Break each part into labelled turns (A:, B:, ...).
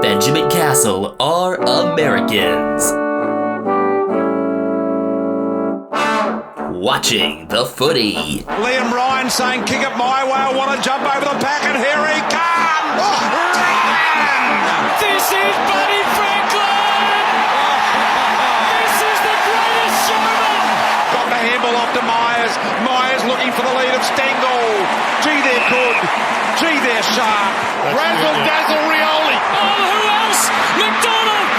A: Benjamin Castle are Americans. Watching the footy.
B: Liam Ryan saying, kick it my way, I want to jump over the pack, and here he comes! Ryan!
C: This is Buddy Franklin! This is the greatest showman!
B: Got the handball off to Myers. Myers looking for the lead of Stengel. Gee, they're good. Gee, they're sharp. Razzle dazzle Rioli.
C: Oh, who else? McDonald!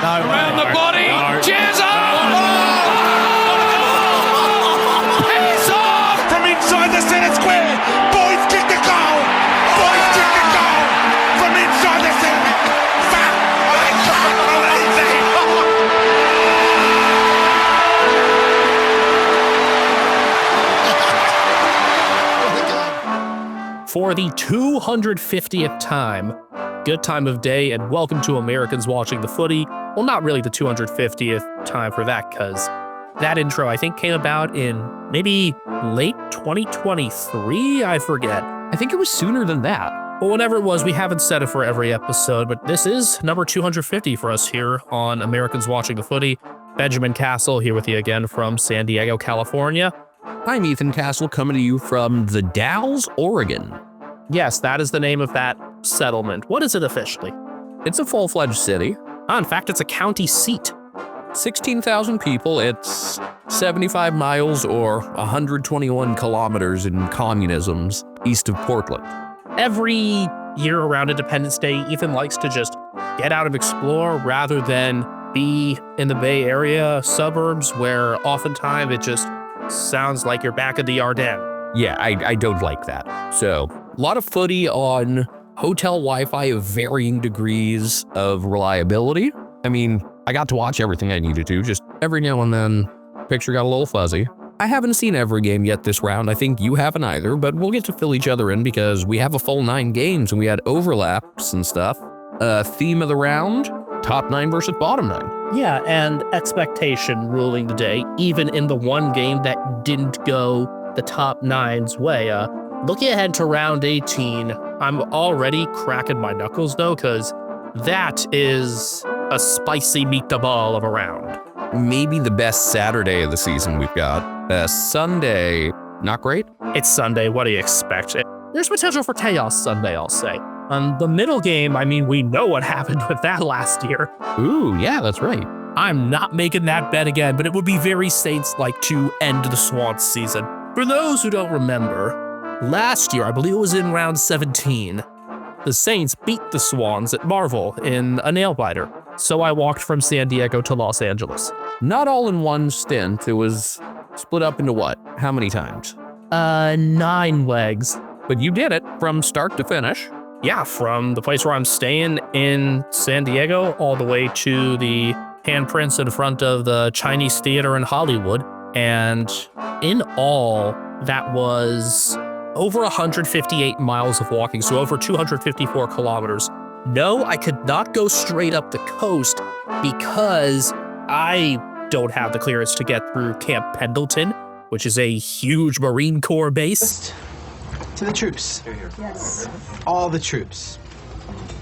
B: No,
C: around the body. Jazz up!
B: He's off from inside the centre square. Boys kick the goal. Boys kick the goal from inside the centre. Fuck! I can't believe it.
D: For the 250th time, good time of day, and welcome to Americans Watching the Footy. Well, not really the 250th time for that, because that intro, I think, came about in maybe late 2023, I forget.
E: I think it was sooner than that.
D: Well, whatever it was, we haven't said it for every episode, but this is number 250 for us here on Americans Watching the Footy. Benjamin Castle here with you again from San Diego, California.
E: I'm Ethan Castle, coming to you from the Dalles, Oregon.
D: Yes, that is the name of that settlement. What is it officially?
E: It's a full-fledged city.
D: In fact, it's a county seat.
E: 16,000 people. It's 75 miles or 121 kilometers in communisms east of Portland.
D: Every year around Independence Day, Ethan likes to just get out and explore rather than be in the Bay Area suburbs where oftentimes it just sounds like you're back in the Ardennes.
E: Yeah, I don't like that. So, a lot of footy on hotel Wi-Fi of varying degrees of reliability. I mean, I got to watch everything I needed to, just every now and then, picture got a little fuzzy. I haven't seen every game yet this round. I think you haven't either, but we'll get to fill each other in because we have a full 9 games and we had overlaps and stuff. Theme of the round, top 9 versus bottom 9.
D: Yeah, and expectation ruling the day, even in the one game that didn't go the top 9's way. Looking ahead to round 18, I'm already cracking my knuckles though, because that is a spicy meatball of a round.
E: Maybe the best Saturday of the season we've got. Sunday, not great?
D: It's Sunday, what do you expect? There's potential for chaos Sunday, I'll say. The middle game, I mean, we know what happened with that last year.
E: Ooh, yeah, that's right.
D: I'm not making that bet again, but it would be very Saints-like to end the Swans season. For those who don't remember, last year, I believe it was in round 17, the Saints beat the Swans at Marvel in a nail-biter. So I walked from San Diego to Los Angeles.
E: Not all in one stint. It was split up into what? How many times?
D: 9 legs.
E: But you did it from start to finish.
D: Yeah, from the place where I'm staying in San Diego all the way to the handprints in front of the Chinese Theater in Hollywood. And in all, that was over 158 miles of walking, so over 254 kilometers. No, I could not go straight up the coast because I don't have the clearance to get through Camp Pendleton, which is a huge Marine Corps base.
F: To the troops. Yes. All the troops.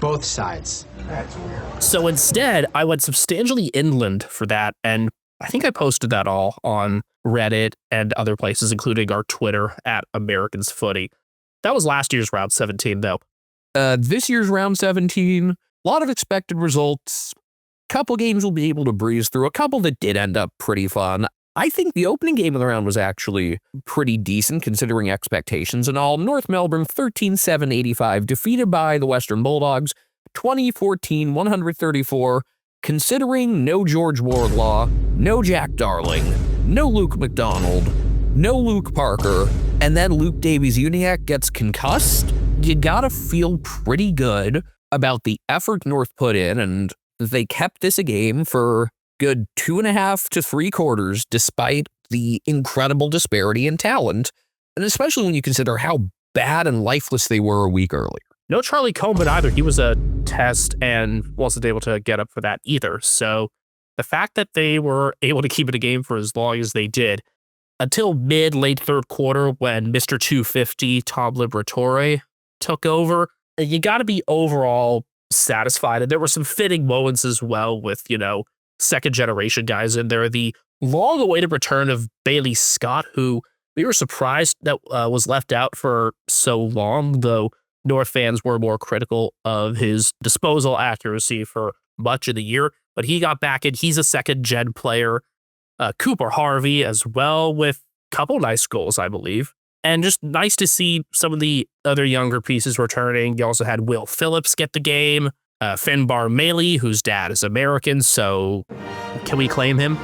F: Both sides.
D: So instead, I went substantially inland for that, and I think I posted that all on Reddit and other places, including our Twitter at Americans Footy. That was last year's round 17, though.
E: This year's round 17, a lot of expected results. Couple games we'll be able to breeze through. A couple that did end up pretty fun. I think the opening game of the round was actually pretty decent considering expectations and all. North Melbourne 13-7-85, defeated by the Western Bulldogs 20-14-134, considering no George Wardlaw, no Jack Darling, no Luke McDonald, no Luke Parker, and then Luke Davies-Uniacke gets concussed. You gotta feel pretty good about the effort North put in, and they kept this a game for good 2.5 to 3 quarters, despite the incredible disparity in talent, and especially when you consider how bad and lifeless they were a week earlier.
D: No Charlie Coleman either. He was a test and wasn't able to get up for that either. So the fact that they were able to keep it a game for as long as they did, until late third quarter when Mr. 250, Tom Liberatore, took over, you got to be overall satisfied. And there were some fitting moments as well with, second generation guys in there. The long awaited return of Bailey Scott, who we were surprised that was left out for so long, though North fans were more critical of his disposal accuracy for much of the year. But he got back in. He's a second gen player. Cooper Harvey as well, with a couple nice goals, I believe. And just nice to see some of the other younger pieces returning. You also had Will Phillips get the game. Finbar Maley, whose dad is American, so can we claim him?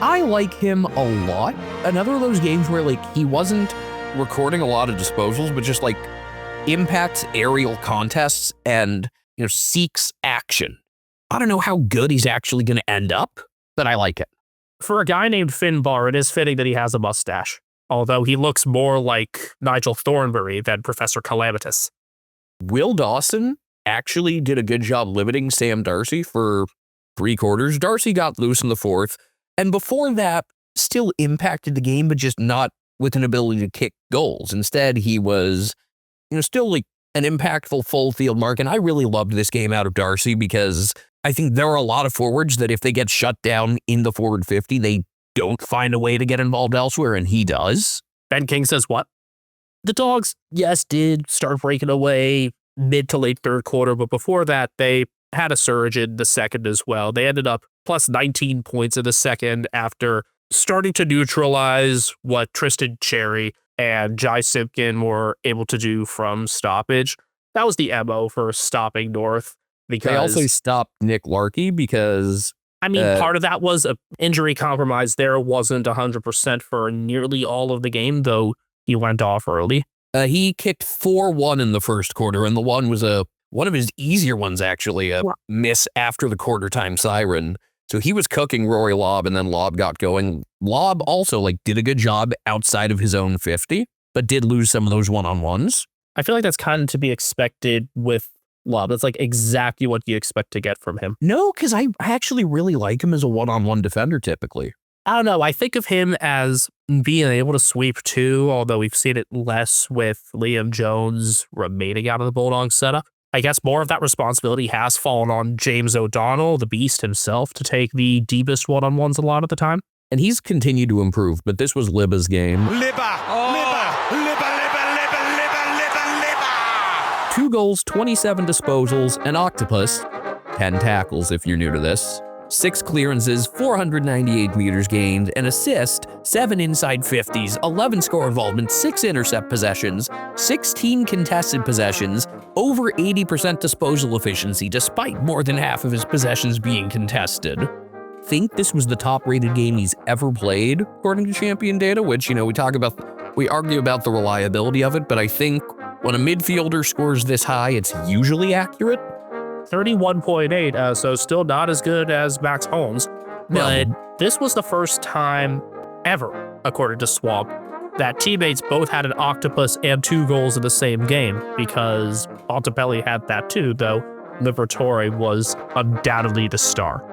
E: I like him a lot. Another of those games where he wasn't recording a lot of disposals, but just impacts aerial contests and seeks action. I don't know how good he's actually going to end up, but I like it.
D: For a guy named Finbar, it is fitting that he has a mustache, although he looks more like Nigel Thornberry than Professor Calamitous.
E: Will Dawson actually did a good job limiting Sam Darcy for 3 quarters. Darcy got loose in the 4th, and before that, still impacted the game, but just not with an ability to kick goals. Instead, he was, still an impactful full field mark, and I really loved this game out of Darcy because I think there are a lot of forwards that if they get shut down in the forward 50, they don't find a way to get involved elsewhere, and he does.
D: Ben King says what? The Dogs, yes, did start breaking away mid to late third quarter, but before that, they had a surge in the second as well. They ended up plus 19 points in the second after starting to neutralize what Tristan Cherry and Jai Simpkin were able to do from stoppage. That was the MO for stopping North. Because
E: they also stopped Nick Larkey because...
D: part of that was an injury compromise there. Wasn't 100% for nearly all of the game, though he went off early.
E: He kicked 4-1 in the first quarter, and the one was one of his easier ones, actually, a miss after the quarter time siren. So he was cooking Rory Lobb, and then Lobb got going. Lobb also did a good job outside of his own 50, but did lose some of those one-on-ones.
D: I feel like that's kind of to be expected with Lobb. That's exactly what you expect to get from him.
E: No, because I actually really like him as a one-on-one defender typically.
D: I don't know. I think of him as being able to sweep too, although we've seen it less with Liam Jones remaining out of the Bulldog setup. I guess more of that responsibility has fallen on James O'Donnell, the beast himself, to take the deepest one-on-ones a lot of the time.
E: And he's continued to improve, but this was Libba's game.
B: Libba!
E: 2 goals, 27 disposals, an octopus, 10 tackles if you're new to this, 6 clearances, 498 meters gained, an assist, 7 inside 50s, 11 score involvement, 6 intercept possessions, 16 contested possessions, over 80% disposal efficiency despite more than half of his possessions being contested. Think this was the top-rated game he's ever played, according to Champion Data, which, we argue about the reliability of it, but I think when a midfielder scores this high, it's usually accurate.
D: 31.8, so still not as good as Max Holmes. But this was the first time ever, according to Swamp, that teammates both had an octopus and 2 goals in the same game, because Bontempelli had that too, though Liberatore was undoubtedly the star.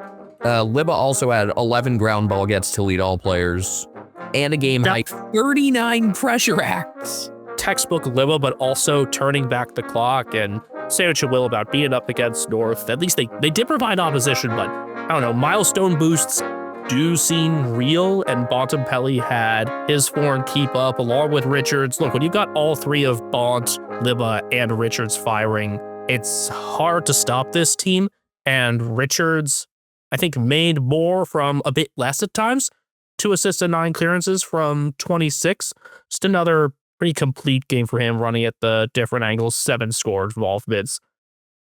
E: Libba also had 11 ground ball gets to lead all players, and a game-high 39 pressure acts.
D: Textbook Libba, but also turning back the clock, and say what you will about being up against North. At least they did provide opposition, but I don't know, milestone boosts do seem real, and Bontempelli had his form keep up along with Richards. Look, when you've got all 3 of Bont, Libba, and Richards firing, it's hard to stop this team, and Richards, I think, made more from a bit less at times. 2 assists and 9 clearances from 26. Just another pretty complete game for him, running at the different angles, 7 scored involvements.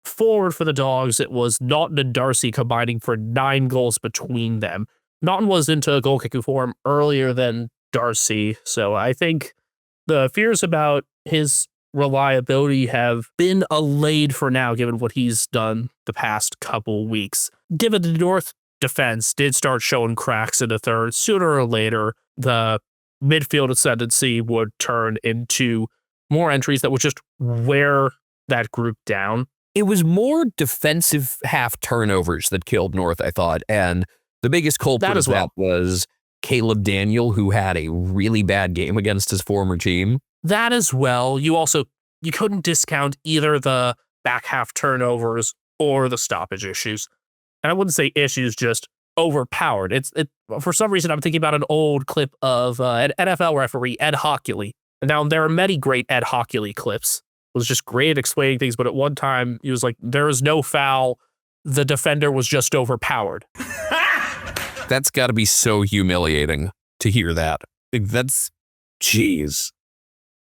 D: Forward for the Dogs, it was Naughton and Darcy combining for 9 goals between them. Naughton was into goal-kicking form earlier than Darcy, so I think the fears about his reliability have been allayed for now, given what he's done the past couple weeks. Given the North defense did start showing cracks in the third, sooner or later, the midfield ascendancy would turn into more entries that would just wear that group down.
E: It was more defensive half turnovers that killed North, I thought, and the biggest culprit of that was Caleb Daniel, who had a really bad game against his former team.
D: That as well. You also you couldn't discount either the back half turnovers or the stoppage issues. And I wouldn't say issues, just overpowered. It for some reason, I'm thinking about an old clip of an NFL referee, Ed Hockley. Now, there are many great Ed Hockley clips. It was just great at explaining things, but at one time, he was like, there is no foul. The defender was just overpowered.
E: That's got to be so humiliating to hear that. That's, jeez.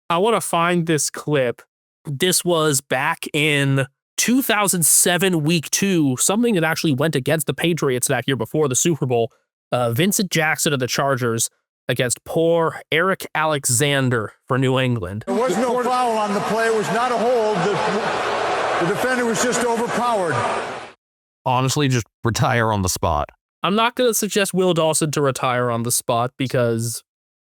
D: I want to find this clip. This was back in 2007, week 2, something that actually went against the Patriots that year before the Super Bowl. Vincent Jackson of the Chargers against poor Eric Alexander for New England.
G: There was no foul on the play. It was not a hold. The defender was just overpowered.
E: Honestly, just retire on the spot.
D: I'm not going to suggest Will Dawson to retire on the spot because,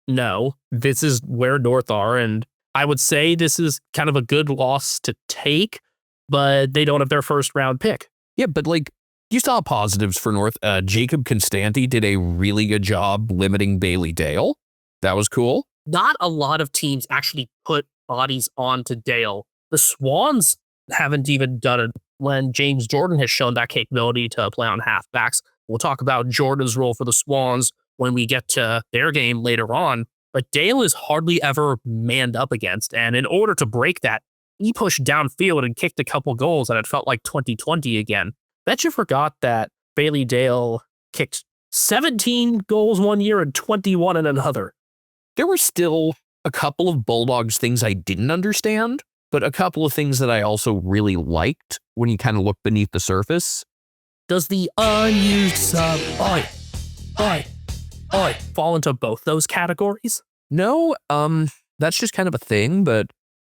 D: no, this is where North are, and I would say this is kind of a good loss to take, but they don't have their first round pick.
E: Yeah, but like, you saw positives for North. Jacob Constanti did a really good job limiting Bailey Dale. That was cool.
D: Not a lot of teams actually put bodies onto Dale. The Swans haven't even done it when James Jordan has shown that capability to play on halfbacks. We'll talk about Jordan's role for the Swans when we get to their game later on. But Dale is hardly ever manned up against. And in order to break that, he pushed downfield and kicked a couple goals, and it felt like 2020 again. Bet you forgot that Bailey Dale kicked 17 goals one year and 21 in another.
E: There were still a couple of Bulldogs things I didn't understand, but a couple of things that I also really liked when you kind of look beneath the surface.
D: Does the unused sub fall into both those categories?
E: No, that's just kind of a thing, but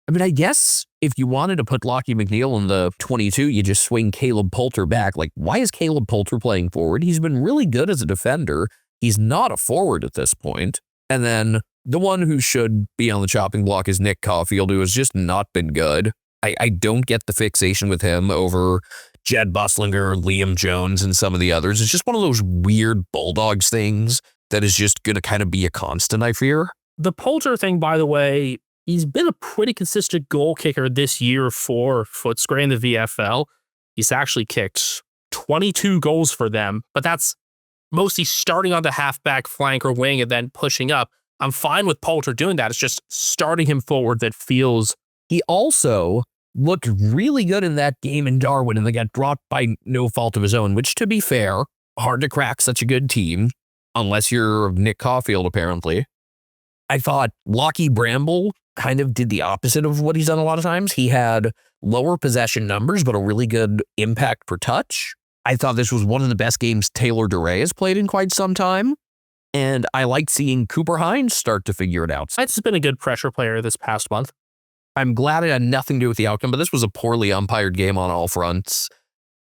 E: I mean, I guess if you wanted to put Lockie McNeil in the 22, you just swing Caleb Poulter back. Like, why is Caleb Poulter playing forward? He's been really good as a defender. He's not a forward at this point. And then the one who should be on the chopping block is Nick Caulfield, who has just not been good. I don't get the fixation with him over Jed Busslinger, Liam Jones, and some of the others. It's just one of those weird Bulldogs things that is just going to kind of be a constant, I fear.
D: The Poulter thing, by the way, he's been a pretty consistent goal kicker this year for Footscray in the VFL. He's actually kicked 22 goals for them, but that's mostly starting on the halfback flank or wing and then pushing up. I'm fine with Poulter doing that. It's just starting him forward that feels...
E: He also looked really good in that game in Darwin, and they got dropped by no fault of his own, which, to be fair, hard to crack such a good team, unless you're Nick Caulfield, apparently. I thought Lockie Bramble kind of did the opposite of what he's done a lot of times. He had lower possession numbers, but a really good impact per touch. I thought this was one of the best games Taylor DeRay has played in quite some time. And I liked seeing Cooper Hines start to figure it out.
D: It's been a good pressure player this past month.
E: I'm glad it had nothing to do with the outcome, but this was a poorly umpired game on all fronts.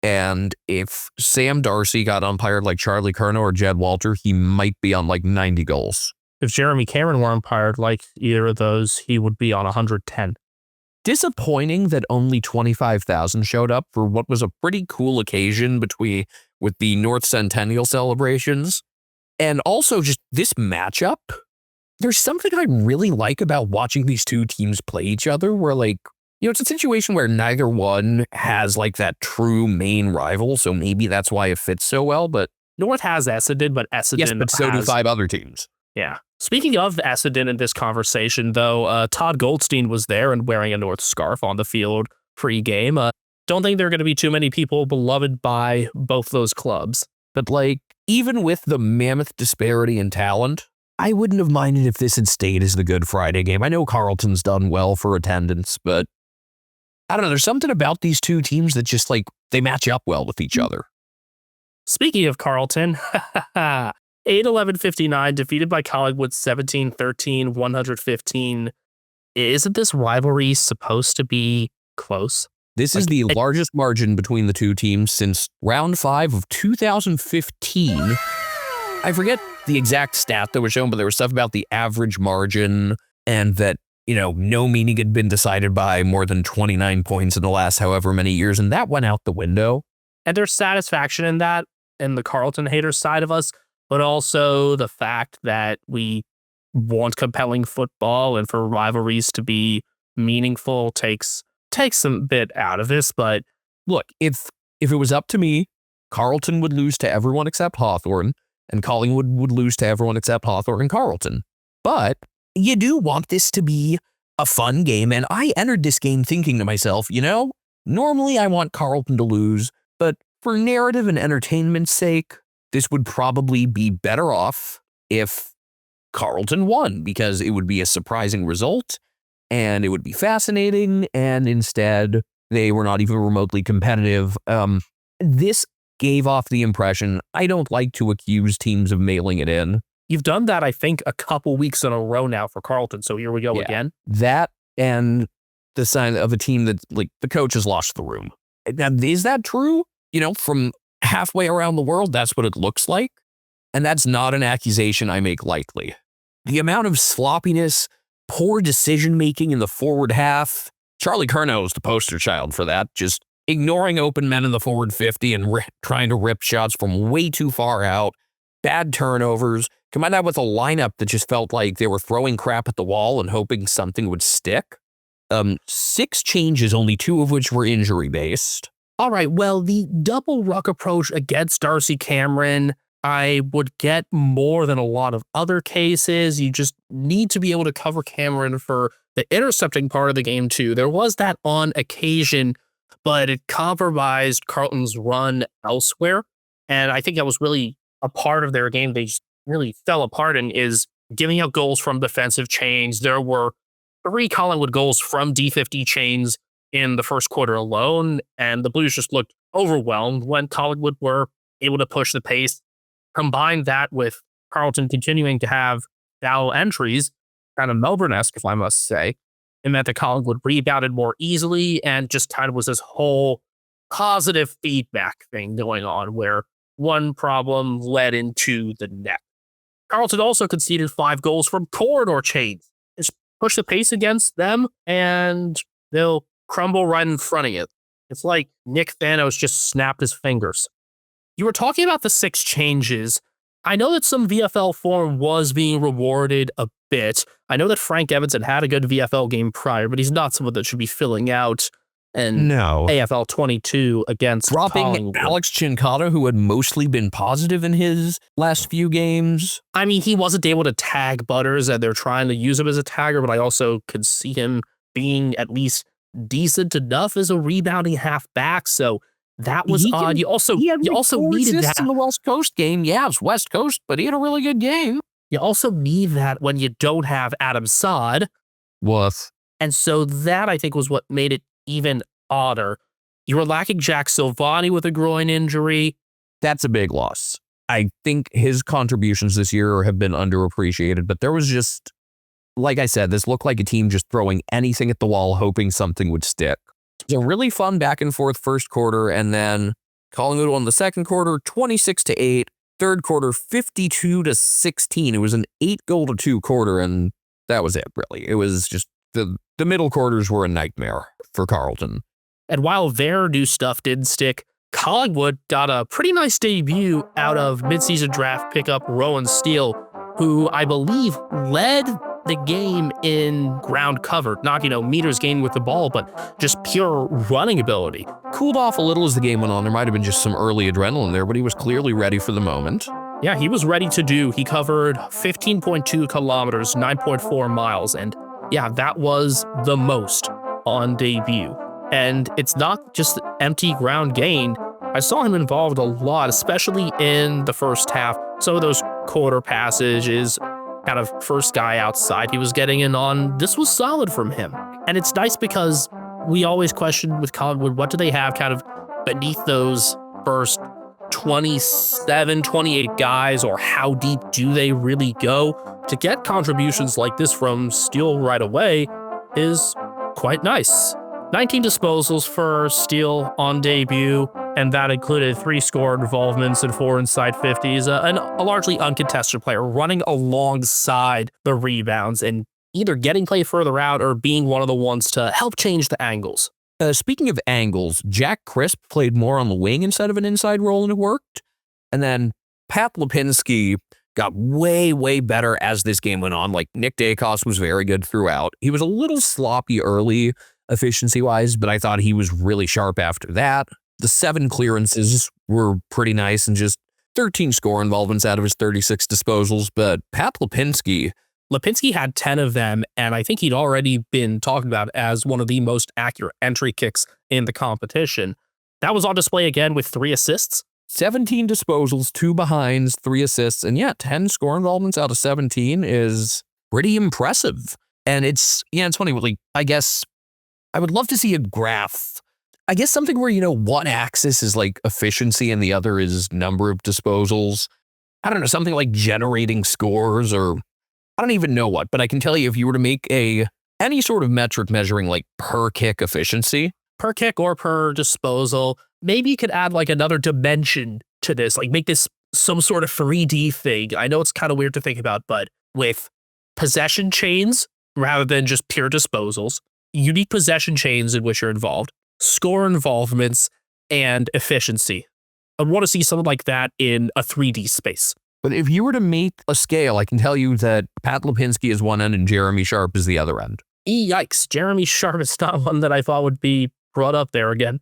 E: And if Sam Darcy got umpired like Charlie Curnow or Jed Walter, he might be on like 90 goals.
D: If Jeremy Cameron were umpired like either of those, he would be on 110.
E: Disappointing that only 25,000 showed up for what was a pretty cool occasion with the North Centennial celebrations. And also just this matchup. There's something I really like about watching these two teams play each other where, like, you know, it's a situation where neither one has like that true main rival. So maybe that's why it fits so well. But
D: North has Essendon, but Essendon
E: yes, but so do 5 other teams.
D: Yeah. Speaking of Essendon in this conversation, though, Todd Goldstein was there and wearing a North scarf on the field pre-game. Don't think there are going to be too many people beloved by both those clubs.
E: But, like, even with the mammoth disparity in talent, I wouldn't have minded if this had stayed as the Good Friday game. I know Carleton's done well for attendance, but I don't know. There's something about these two teams that just, like, they match up well with each other.
D: Speaking of Carleton, 8-11-59, defeated by Collingwood 17-13, 115. Isn't this rivalry supposed to be close?
E: This is the largest margin between the two teams since round 5 of 2015. I forget the exact stat that was shown, but there was stuff about the average margin and that, you know, no meaning had been decided by more than 29 points in the last however many years, and that went out the window.
D: And there's satisfaction in that, and the Carleton hater side of us, but also the fact that we want compelling football and for rivalries to be meaningful, takes some bit out of this. But
E: Look, if it was up to me, Carleton would lose to everyone except Hawthorn, and Collingwood would lose to everyone except Hawthorn and Carleton. But you do want this to be a fun game, and I entered this game thinking to myself, normally I want Carleton to lose, but for narrative and entertainment's sake, this would probably be better off if Carleton won, because it would be a surprising result, and it would be fascinating, and instead, they were not even remotely competitive. This gave off the impression, I don't like to accuse teams of mailing it in.
D: you've done that, I think, a couple weeks in a row now for Carleton. So here we go again.
E: That and the sign of a team that, like, the coach has lost the room. Now, is that true? From halfway around the world, that's what it looks like. And that's not an accusation I make lightly. The amount of sloppiness, poor decision-making in the forward half, Charlie Curnow is the poster child for that, just ignoring open men in the forward 50 and trying to rip shots from way too far out, bad turnovers, combine that with a lineup that just felt like they were throwing crap at the wall and hoping something would stick. 6 changes, only 2 of which were injury-based.
D: All right, well, the double ruck approach against Darcy Cameron, I would get more than a lot of other cases. You just need to be able to cover Cameron for the intercepting part of the game, too. There was that on occasion, but it compromised Carlton's run elsewhere. And I think that was really a part of their game they just really fell apart in, is giving up goals from defensive chains. There were 3 Collingwood goals from D50 chains in the first quarter alone, and the Blues just looked overwhelmed when Collingwood were able to push the pace. Combine that with Carleton continuing to have foul entries, kind of Melbourne-esque, if I must say, it meant that Collingwood rebounded more easily, and just kind of was this whole positive feedback thing going on where one problem led into the next. Carleton also conceded 5 goals from corridor chains. Just push the pace against them, and they'll crumble right in front of you. It's like Nick Thanos just snapped his fingers. You were talking about the 6 changes. I know that some VFL form was being rewarded a bit. I know that Frank Evans had a good VFL game prior, but he's not someone that should be filling out an AFL 22 against
E: dropping
D: Collingwood.
E: Alex Chincata, who had mostly been positive in his last few games.
D: I mean, he wasn't able to tag Butters, and they're trying to use him as a tagger, but I also could see him being at least decent enough as a rebounding halfback, so that was odd. You also needed that
E: in the West Coast game. Yeah, it was West Coast, but he had a really good game.
D: You also need that when you don't have Adam Saad.
E: Woof.
D: And so that, I think, was what made it even odder. You were lacking Jack Silvani with a groin injury.
E: That's a big loss. I think his contributions this year have been underappreciated, but there was just, like I said, this looked like a team just throwing anything at the wall, hoping something would stick. It was a really fun back and forth first quarter, and then Collingwood won the second quarter 26-8, third quarter 52-16. It was an 8-goal-to-2 quarter, and that was it, really. It was just the middle quarters were a nightmare for Carleton.
D: And while their new stuff didn't stick, Collingwood got a pretty nice debut out of midseason draft pickup Rowan Steele, who I believe led the game in ground cover. Not, meters gained with the ball, but just pure running ability.
E: Cooled off a little as the game went on. There might have been just some early adrenaline there, but he was clearly ready for the moment.
D: Yeah, he was ready to do. He covered 15.2 kilometers, 9.4 miles, and yeah, that was the most on debut. And it's not just empty ground gain. I saw him involved a lot, especially in the first half. Some of those quarter passages, kind of first guy outside he was getting in on, this was solid from him. And it's nice because we always question with Collingwood, what do they have kind of beneath those first 27, 28 guys, or how deep do they really go? To get contributions like this from Steele right away is quite nice. 19 disposals for Steele on debut, and that included 3 score involvements and 4 inside 50s, and a largely uncontested player running alongside the rebounds and either getting play further out or being one of the ones to help change the angles.
E: Speaking of angles, Jack Crisp played more on the wing instead of an inside role, and it worked. And then Pat Lipinski got way, way better as this game went on. Like, Nick Dacos was very good throughout. He was a little sloppy early efficiency-wise, but I thought he was really sharp after that. The 7 clearances were pretty nice and just 13 score involvements out of his 36 disposals. But Pat Lipinski
D: had 10 of them, and I think he'd already been talked about as one of the most accurate entry kicks in the competition. That was on display again with 3 assists.
E: 17 disposals, 2 behinds, 3 assists, and 10 score involvements out of 17 is pretty impressive. And it's funny, like, I guess I would love to see a graph. I guess something where, one axis is like efficiency and the other is number of disposals. I don't know, something like generating scores, or I don't even know what, but I can tell you if you were to make any sort of metric measuring like per kick efficiency,
D: per kick or per disposal, maybe you could add like another dimension to this, like make this some sort of 3D thing. I know it's kind of weird to think about, but with possession chains rather than just pure disposals, unique possession chains in which you're involved, score involvements, and efficiency. I want to see something like that in a 3D space.
E: But if you were to make a scale, I can tell you that Pat Lipinski is one end and Jeremy Sharp is the other end.
D: Yikes, Jeremy Sharp is not one that I thought would be brought up there again.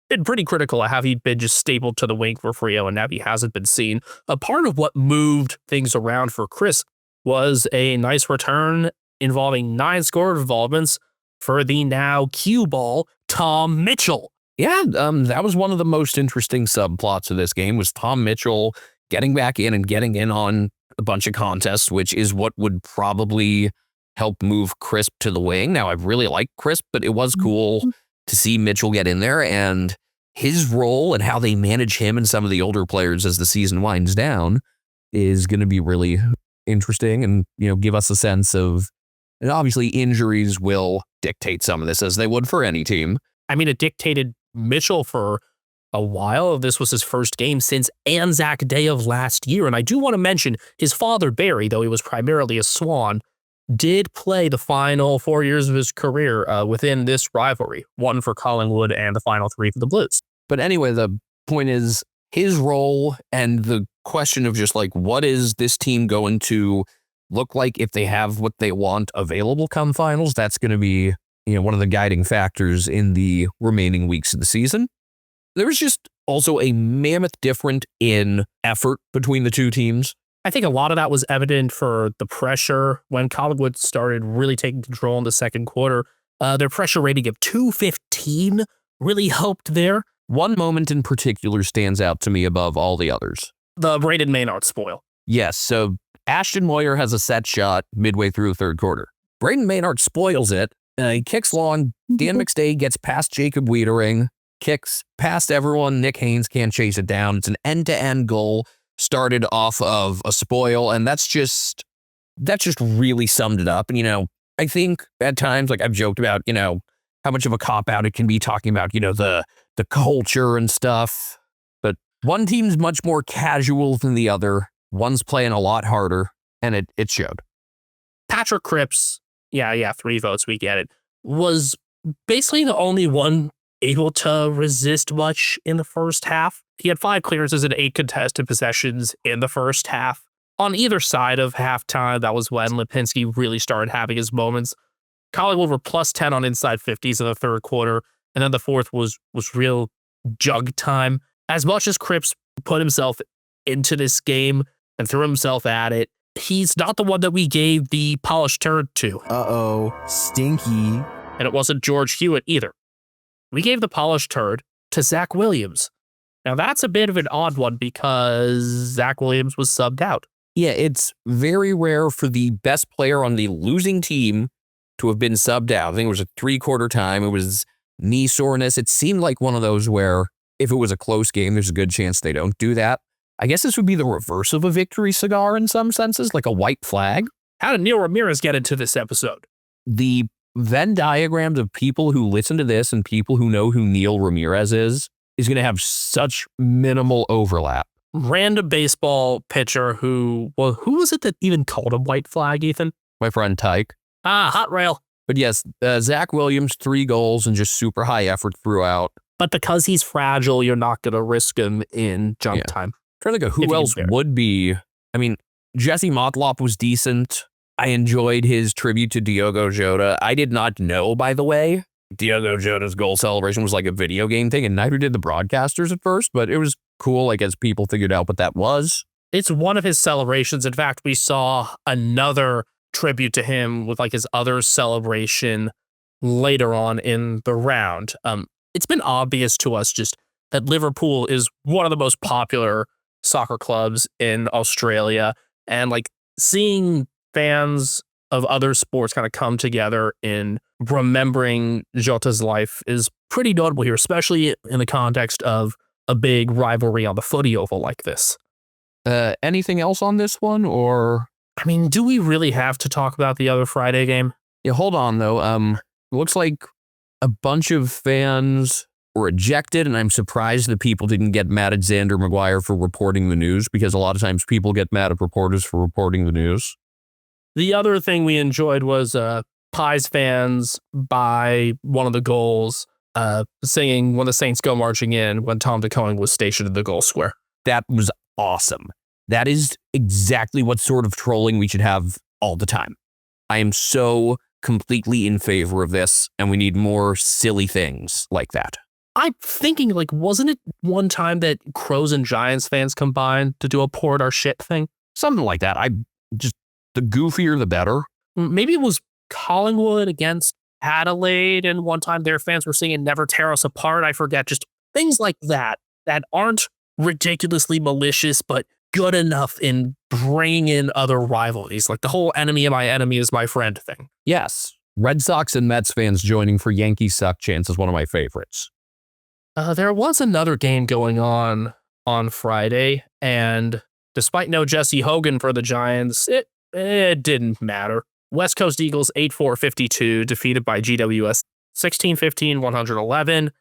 D: Been pretty critical of how he'd been just stapled to the wing for Frio, and now he hasn't been seen. A part of what moved things around for Chris was a nice return involving 9 score involvements for the now cue ball, Tom Mitchell.
E: Yeah, that was one of the most interesting subplots of this game, was Tom Mitchell getting back in and getting in on a bunch of contests, which is what would probably help move Crisp to the wing. Now, I really like Crisp, but it was cool to see Mitchell get in there, and his role and how they manage him and some of the older players as the season winds down is going to be really interesting and, give us a sense of, and obviously injuries will dictate some of this as they would for any team.
D: I mean, it dictated Mitchell for a while. This was his first game since Anzac Day of last year. And I do want to mention his father, Barry, though he was primarily a Swan, did play the final 4 years of his career within this rivalry, 1 for Collingwood and the final 3 for the Blues.
E: But anyway, the point is his role and the question of just like, what is this team going to look like if they have what they want available come finals? That's going to be, one of the guiding factors in the remaining weeks of the season. There was just also a mammoth difference in effort between the two teams.
D: I think a lot of that was evident for the pressure when Collingwood started really taking control in the second quarter. Their pressure rating of 215 really helped there.
E: One moment in particular stands out to me above all the others.
D: The Braden Maynard spoil.
E: Yes, so Ashton Moyer has a set shot midway through the third quarter. Braden Maynard spoils it. He kicks long. Dan McStay gets past Jacob Wiedering, kicks past everyone. Nick Haynes can't chase it down. It's an end-to-end goal started off of a spoil, and that just really summed it up. And, I think at times, like I've joked about, how much of a cop-out it can be talking about, the culture and stuff. But one team's much more casual than the other. One's playing a lot harder, and it showed.
D: Patrick Cripps, 3 votes, we get it, was basically the only one able to resist much in the first half. He had 5 clearances and 8 contested possessions in the first half. On either side of halftime, that was when Lipinski really started having his moments. Collingwood were plus 10 on inside 50s in the third quarter, and then the fourth was real jug time. As much as Cripps put himself into this game and threw himself at it, he's not the one that we gave the polished turd to.
H: Uh-oh, stinky.
D: And it wasn't George Hewitt either. We gave the polished turd to Zach Williams. Now that's a bit of an odd one because Zach Williams was subbed out.
E: Yeah, it's very rare for the best player on the losing team to have been subbed out. I think it was a 3/4 time. It was knee soreness. It seemed like one of those where if it was a close game, there's a good chance they don't do that. I guess this would be the reverse of a victory cigar in some senses, like a white flag.
D: How did Neil Ramirez get into this episode?
E: The Venn diagrams of people who listen to this and people who know who Neil Ramirez is going to have such minimal overlap.
D: Random baseball pitcher who was it that even called him white flag, Ethan?
E: My friend Tyke.
D: Hot rail.
E: But yes, Zach Williams, 3 goals and just super high effort throughout.
D: But because he's fragile, you're not going to risk him in junk time.
E: Trying to think of who else would be. I mean, Jesse Motlop was decent. I enjoyed his tribute to Diogo Jota. I did not know, by the way, Diogo Jota's goal celebration was like a video game thing, and neither did the broadcasters at first, but it was cool, like, as people figured out what that was.
D: It's one of his celebrations. In fact, we saw another tribute to him with like his other celebration later on in the round. It's been obvious to us just that Liverpool is one of the most popular soccer clubs in Australia, and like seeing fans of other sports kind of come together in remembering Jota's life is pretty notable here, especially in the context of a big rivalry on the footy oval like this.
E: Anything else on this one, or?
D: I mean, do we really have to talk about the other Friday game?
E: Yeah, hold on, though. It looks like a bunch of fans were ejected, and I'm surprised that people didn't get mad at Xander Maguire for reporting the news, because a lot of times people get mad at reporters for reporting the news.
D: The other thing we enjoyed was Pies fans by one of the goals singing "When the Saints Go Marching In" when Tom DeCoing was stationed in the goal square.
E: That was awesome. That is exactly what sort of trolling we should have all the time. I am so completely in favor of this, and we need more silly things like that.
D: I'm thinking, like, wasn't it one time that Crows and Giants fans combined to do a pour our shit thing?
E: Something like that. The goofier, the better.
D: Maybe it was Collingwood against Adelaide, and one time their fans were singing "Never Tear Us Apart." I forget, just things like that aren't ridiculously malicious, but good enough in bringing in other rivalries, like the whole "enemy of my enemy is my friend" thing.
E: Yes. Red Sox and Mets fans joining for Yankees Suck chants is one of my favorites.
D: There was another game going on Friday, and despite no Jesse Hogan for the Giants, it didn't matter. West Coast Eagles 8-4-52, defeated by GWS 16-15-111.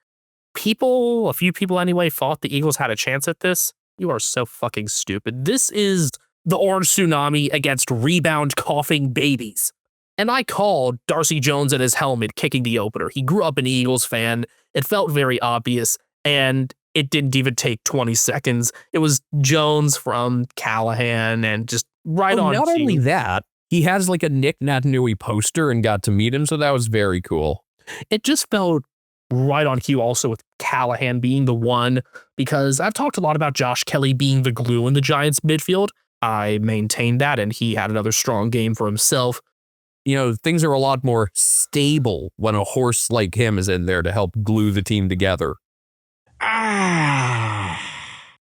D: A few people anyway, thought the Eagles had a chance at this. You are so fucking stupid. This is the Orange Tsunami against rebound coughing babies. And I called Darcy Jones and his helmet kicking the opener. He grew up an Eagles fan. It felt very obvious, and it didn't even take 20 seconds. It was Jones from Callahan, and just right on
E: Not
D: cue.
E: only that, he has like a Nick Natanui poster and got to meet him, so that was very cool.
D: It just felt right on cue also with Callahan being the one, because I've talked a lot about Josh Kelly being the glue in the Giants midfield. I maintained that, and he had another strong game for himself.
E: You know, things are a lot more stable when a horse like him is in there to help glue the team together.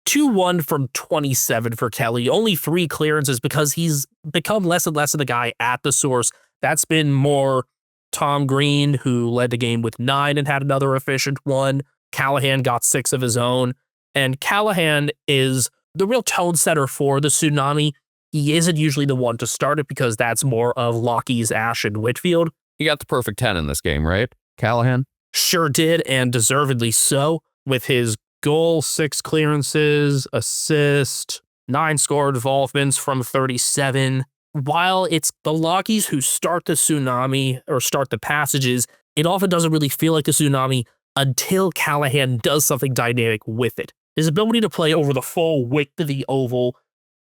D: 2-1 from 27 for Kelly. Only 3 clearances because he's become less and less of the guy at the source. That's been more Tom Green, who led the game with 9 and had another efficient one. Callahan got 6 of his own. And Callahan is the real tone setter for the Tsunami. He isn't usually the one to start it because that's more of Lockie's Ash and Whitfield.
E: He got the perfect 10 in this game, right, Callahan?
D: Sure did, and deservedly so, with his goal, 6 clearances, assist, 9 scored involvements from 37. While it's the Lockies who start the Tsunami or start the passages, it often doesn't really feel like the Tsunami until Callahan does something dynamic with it. His ability to play over the full width of the oval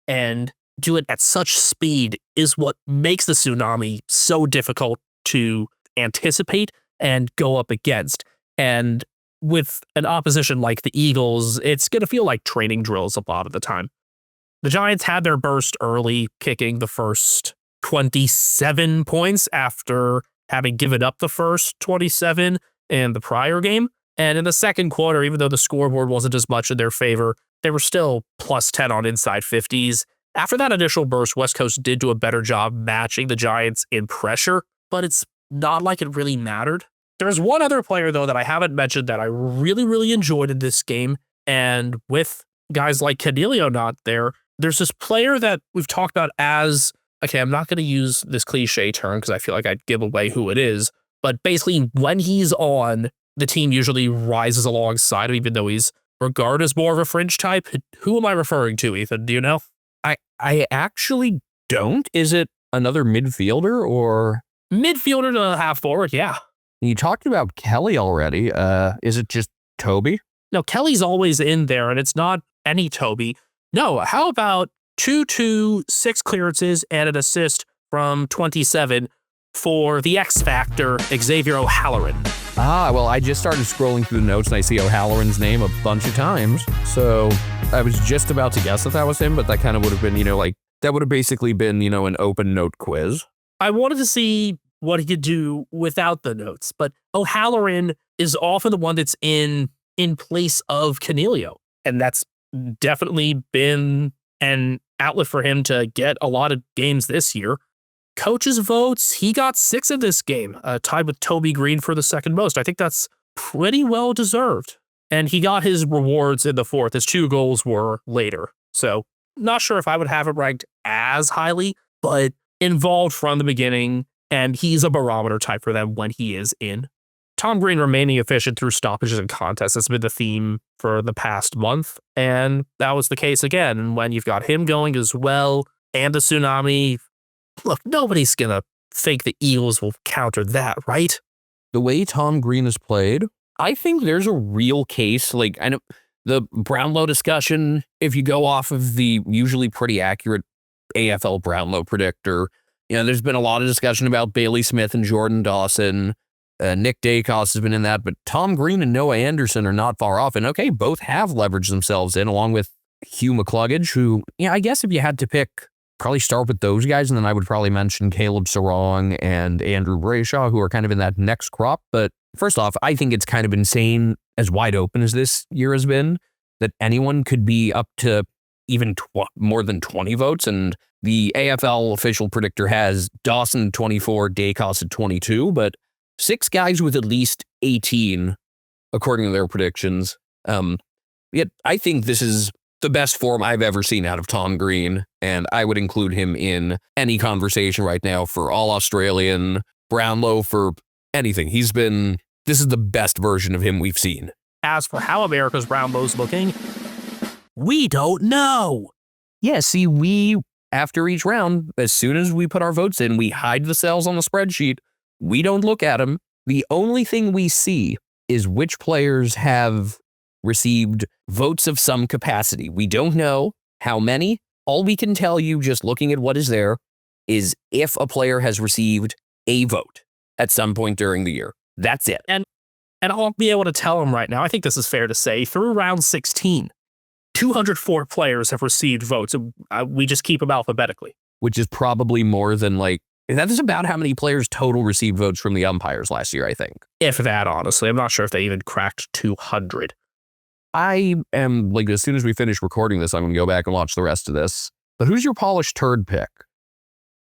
D: and do it at such speed is what makes the Tsunami so difficult to anticipate and go up against. And with an opposition like the Eagles, it's going to feel like training drills a lot of the time. The Giants had their burst early, kicking the first 27 points after having given up the first 27 in the prior game. And in the second quarter, even though the scoreboard wasn't as much in their favor, they were still plus 10 on inside 50s. After that initial burst, West Coast did do a better job matching the Giants in pressure, but it's not like it really mattered. There's one other player, though, that I haven't mentioned that I really, really enjoyed in this game, and with guys like Canelio not there, there's this player that we've talked about as, okay, I'm not going to use this cliche term because I feel like I'd give away who it is, but basically when he's on, the team usually rises alongside him, even though he's regarded as more of a fringe type. Who am I referring to, Ethan? Do you know?
E: I actually don't. Is it another midfielder or?
D: Midfielder to half forward, yeah.
E: You talked about Kelly already. Is it just Toby?
D: No, Kelly's always in there, and it's not any Toby. No, how about 2-2, 6 clearances, and an assist from 27 for the X Factor, Xavier O'Halloran.
E: Well, I just started scrolling through the notes and I see O'Halloran's name a bunch of times. So I was just about to guess that was him, but that kind of would have been, that would have basically been, an open note quiz.
D: I wanted to see what he could do without the notes, but O'Halloran is often the one that's in place of Canelio. And that's definitely been an outlet for him to get a lot of games this year. Coaches' votes, he got 6 in this game, tied with Toby Green for the second most. I think that's pretty well deserved. And he got his rewards in the fourth. His 2 goals were later. So not sure if I would have him ranked as highly, but involved from the beginning. And he's a barometer type for them when he is in. Tom Green remaining efficient through stoppages and contests has been the theme for the past month. And that was the case again. And when you've got him going as well and the tsunami, look, nobody's going to think the Eagles will counter that, right?
E: The way Tom Green has played, I think there's a real case. I know the Brownlow discussion, if you go off of the usually pretty accurate AFL Brownlow predictor, there's been a lot of discussion about Bailey Smith and Jordan Dawson. Nick Dacos has been in that, but Tom Green and Noah Anderson are not far off. And okay, both have leveraged themselves in, along with Hugh McCluggage, who, I guess if you had to pick, probably start with those guys, and then I would probably mention Caleb Sarong and Andrew Brayshaw, who are kind of in that next crop. But first off, I think it's kind of insane, as wide open as this year has been, that anyone could be up to even more than 20 votes. And the AFL official predictor has Dawson at 24, Dacos at 22, but 6 guys with at least 18, according to their predictions. Yet I think this is the best form I've ever seen out of Tom Green, and I would include him in any conversation right now for All-Australian, Brownlow, for anything. This is the best version of him we've seen.
D: As for how America's Brownlow's looking, we don't know.
E: Yeah, see, we, after each round, as soon as we put our votes in, we hide the cells on the spreadsheet. We don't look at them. The only thing we see is which players have received votes of some capacity. We don't know how many. All we can tell you, just looking at what is there, is if a player has received a vote at some point during the year. That's it.
D: And I'll be able to tell them right now, I think this is fair to say, through round 16, 204 players have received votes. We just keep them alphabetically.
E: Which is probably more than that is about how many players total received votes from the umpires last year, I think.
D: If that, honestly. I'm not sure if they even cracked 200.
E: I am, as soon as we finish recording this, I'm going to go back and watch the rest of this. But who's your polished turd pick?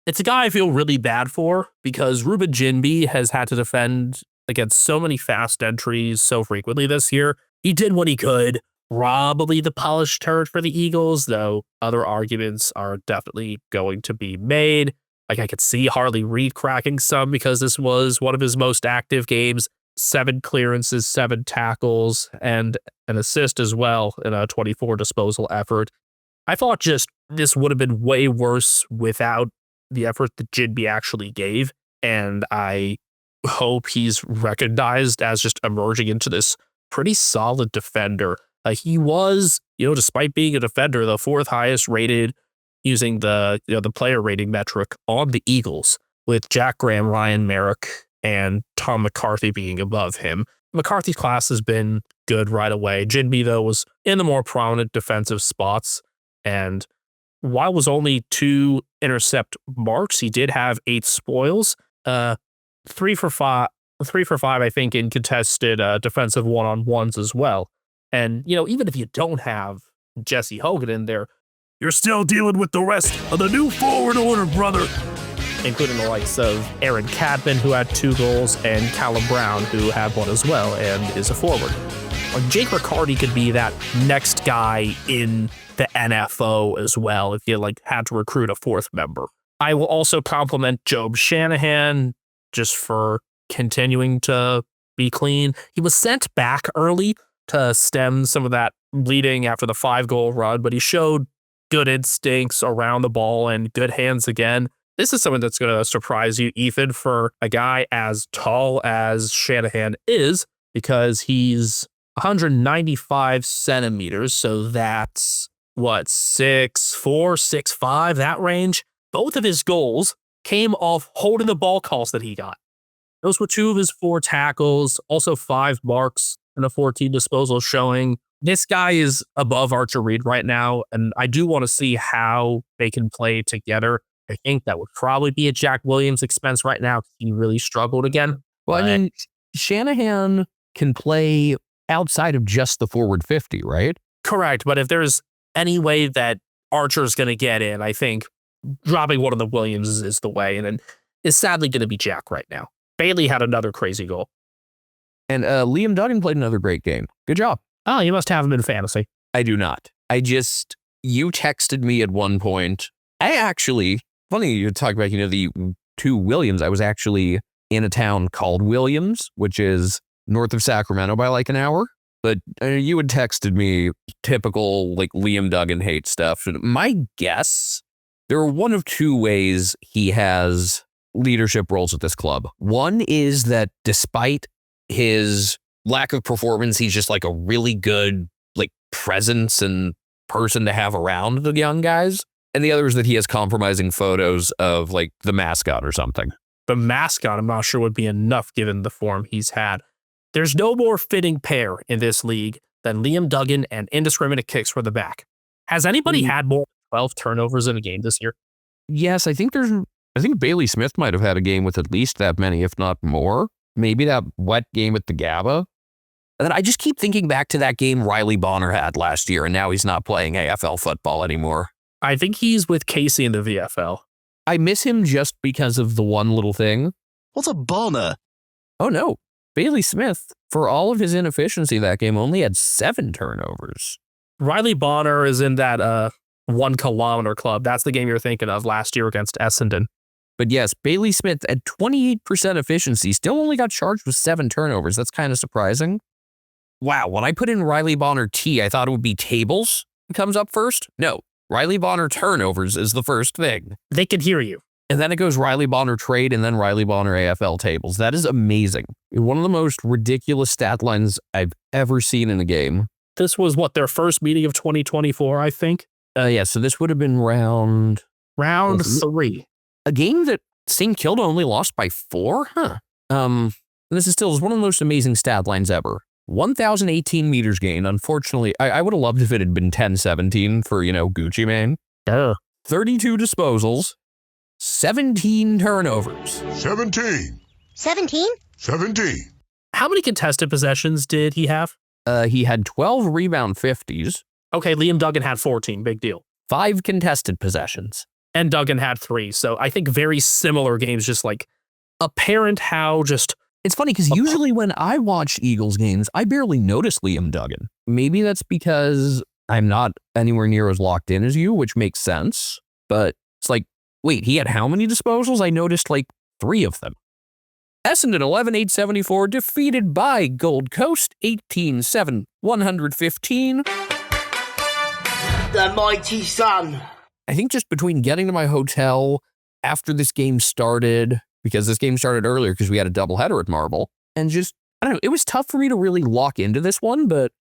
D: It's a guy I feel really bad for because Ruben Jinby has had to defend against so many fast entries so frequently this year. He did what he could. Probably the polished turd for the Eagles, though other arguments are definitely going to be made. I could see Harley Reid cracking some because this was one of his most active games. 7 clearances, 7 tackles, and an assist as well in a 24 disposal effort. I thought just this would have been way worse without the effort that Jinby actually gave, and I hope he's recognized as just emerging into this pretty solid defender. He was, despite being a defender, the 4th highest rated using the player rating metric on the Eagles, with Jack Graham, Ryan Merrick, and Tom McCarthy being above him. McCarthy's class has been good right away. Jinby, though, was in the more prominent defensive spots, and while it was only 2 intercept marks, he did have 8 spoils, 3 for 5, I think, in contested defensive one-on-ones as well. And, even if you don't have Jesse Hogan in there, you're still dealing with the rest of the new forward order, brother. Including the likes of Aaron Cadman, who had 2 goals, and Callum Brown, who had 1 as well, and is a forward. Jake Riccardi could be that next guy in the NFO as well, if you had to recruit a 4th member. I will also compliment Job Shanahan just for continuing to be clean. He was sent back early to stem some of that bleeding after the 5-goal run, but he showed good instincts around the ball and good hands again. This is something that's going to surprise you, Ethan, for a guy as tall as Shanahan is, because he's 195 centimeters, so that's what, 6'4", 6'5", that range. Both of his goals came off holding the ball calls that he got. Those were 2 of his 4 tackles, also 5 marks and a 14 disposal, showing this guy is above Archer Reed right now, and I do want to see how they can play together. I think that would probably be at Jack Williams' expense right now because he really struggled again.
E: Well, I mean, Shanahan can play outside of just the forward 50, right?
D: Correct, but if there's any way that Archer's going to get in, I think dropping one of the Williams is the way, and then it's sadly going to be Jack right now. Bailey had another crazy goal.
E: And Liam Duggan played another great game. Good job.
D: Oh, you must have him in fantasy.
E: I do not. You texted me at one point. Funny you talk about, the 2 Williams. I was actually in a town called Williams, which is north of Sacramento by like an hour. But you had texted me typical like Liam Duggan hate stuff. My guess, there are one of 2 ways he has leadership roles at this club. One is that despite his lack of performance, he's just like a really good like presence and person to have around the young guys. And the other is that he has compromising photos of like the mascot or something.
D: The mascot, I'm not sure would be enough given the form he's had. There's no more fitting pair in this league than Liam Duggan and indiscriminate kicks for the back. Has anybody had more than 12 turnovers in a game this year?
E: Yes, I think Bailey Smith might have had a game with at least that many, if not more. Maybe that wet game at the GABA. And then I just keep thinking back to that game Riley Bonner had last year, and now he's not playing AFL football anymore.
D: I think he's with Casey in the VFL.
E: I miss him just because of the one little thing.
A: What's a Bonner?
E: Oh no, Bailey Smith, for all of his inefficiency that game, only had 7 turnovers.
D: Riley Bonner is in that 1 kilometer club. That's the game you're thinking of last year against Essendon.
E: But yes, Bailey Smith at 28% efficiency still only got charged with 7 turnovers. That's kind of surprising. Wow, when I put in Riley Bonner T, I thought it would be tables comes up first. No, Riley Bonner turnovers is the first thing.
D: They can hear you.
E: And then it goes Riley Bonner trade and then Riley Bonner AFL tables. That is amazing. One of the most ridiculous stat lines I've ever seen in a game.
D: This was their first meeting of 2024, I think?
E: Yeah, so this would have been round
D: 3.
E: A game that St. Kilda only lost by 4? Huh. This is one of the most amazing stat lines ever. 1,018 meters gained. Unfortunately, I would have loved if it had been 10-17 for, Gucci Mane. 32 disposals, 17 turnovers.
B: 17.
I: 17?
B: 17.
D: How many contested possessions did he have?
E: He had 12 rebound 50s.
D: Okay, Liam Duggan had 14. Big deal.
E: 5 contested possessions.
D: And Duggan had 3. So I think very similar games, just like apparent how just...
E: It's funny because usually when I watch Eagles games, I barely notice Liam Duggan. Maybe that's because I'm not anywhere near as locked in as you, which makes sense. But it's like, wait, he had how many disposals? I noticed like 3 of them. Essendon 11-8-74 defeated by Gold Coast 18-7-115.
I: The mighty Sun.
E: I think just between getting to my hotel after this game started, because this game started earlier because we had a doubleheader at Marble, and just, I don't know, it was tough for me to really lock into this one, but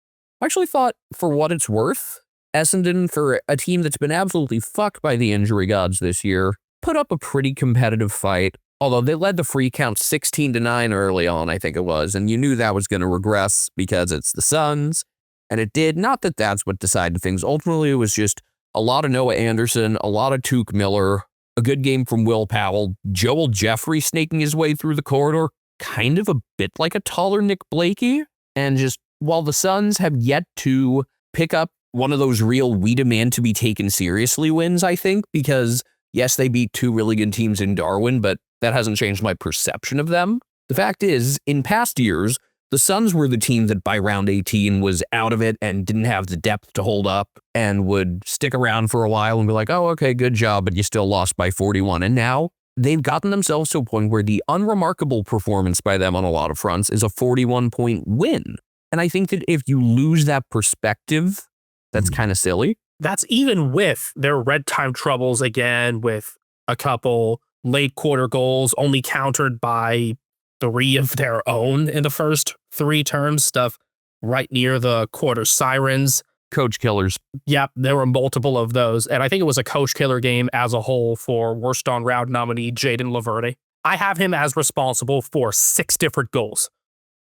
E: I actually thought, for what it's worth, Essendon, for a team that's been absolutely fucked by the injury gods this year, put up a pretty competitive fight, although they led the free count 16-9 early on, I think it was, and you knew that was going to regress because it's the Suns, and it did. Not that that's what decided things. Ultimately, it was just a lot of Noah Anderson, a lot of Tuke Miller, a good game from Will Powell, Joel Jeffrey snaking his way through the corridor, kind of a bit like a taller Nick Blakey. And just while the Suns have yet to pick up one of those real we demand to be taken seriously wins, I think, because yes, they beat 2 really good teams in Darwin, but that hasn't changed my perception of them. The fact is, in past years, the Suns were the team that by round 18 was out of it and didn't have the depth to hold up and would stick around for a while and be like, oh, okay, good job, but you still lost by 41. And now they've gotten themselves to a point where the unremarkable performance by them on a lot of fronts is a 41-point win. And I think that if you lose that perspective, that's kind of silly.
D: That's even with their red time troubles again, with a couple late quarter goals only countered by 3 of their own in the first 3 terms, stuff right near the quarter sirens.
E: coach killers.
D: Yep, there were multiple of those. And I think it was a coach killer game as a whole for worst on round nominee Jaden Laverde. I have him as responsible for 6 different goals.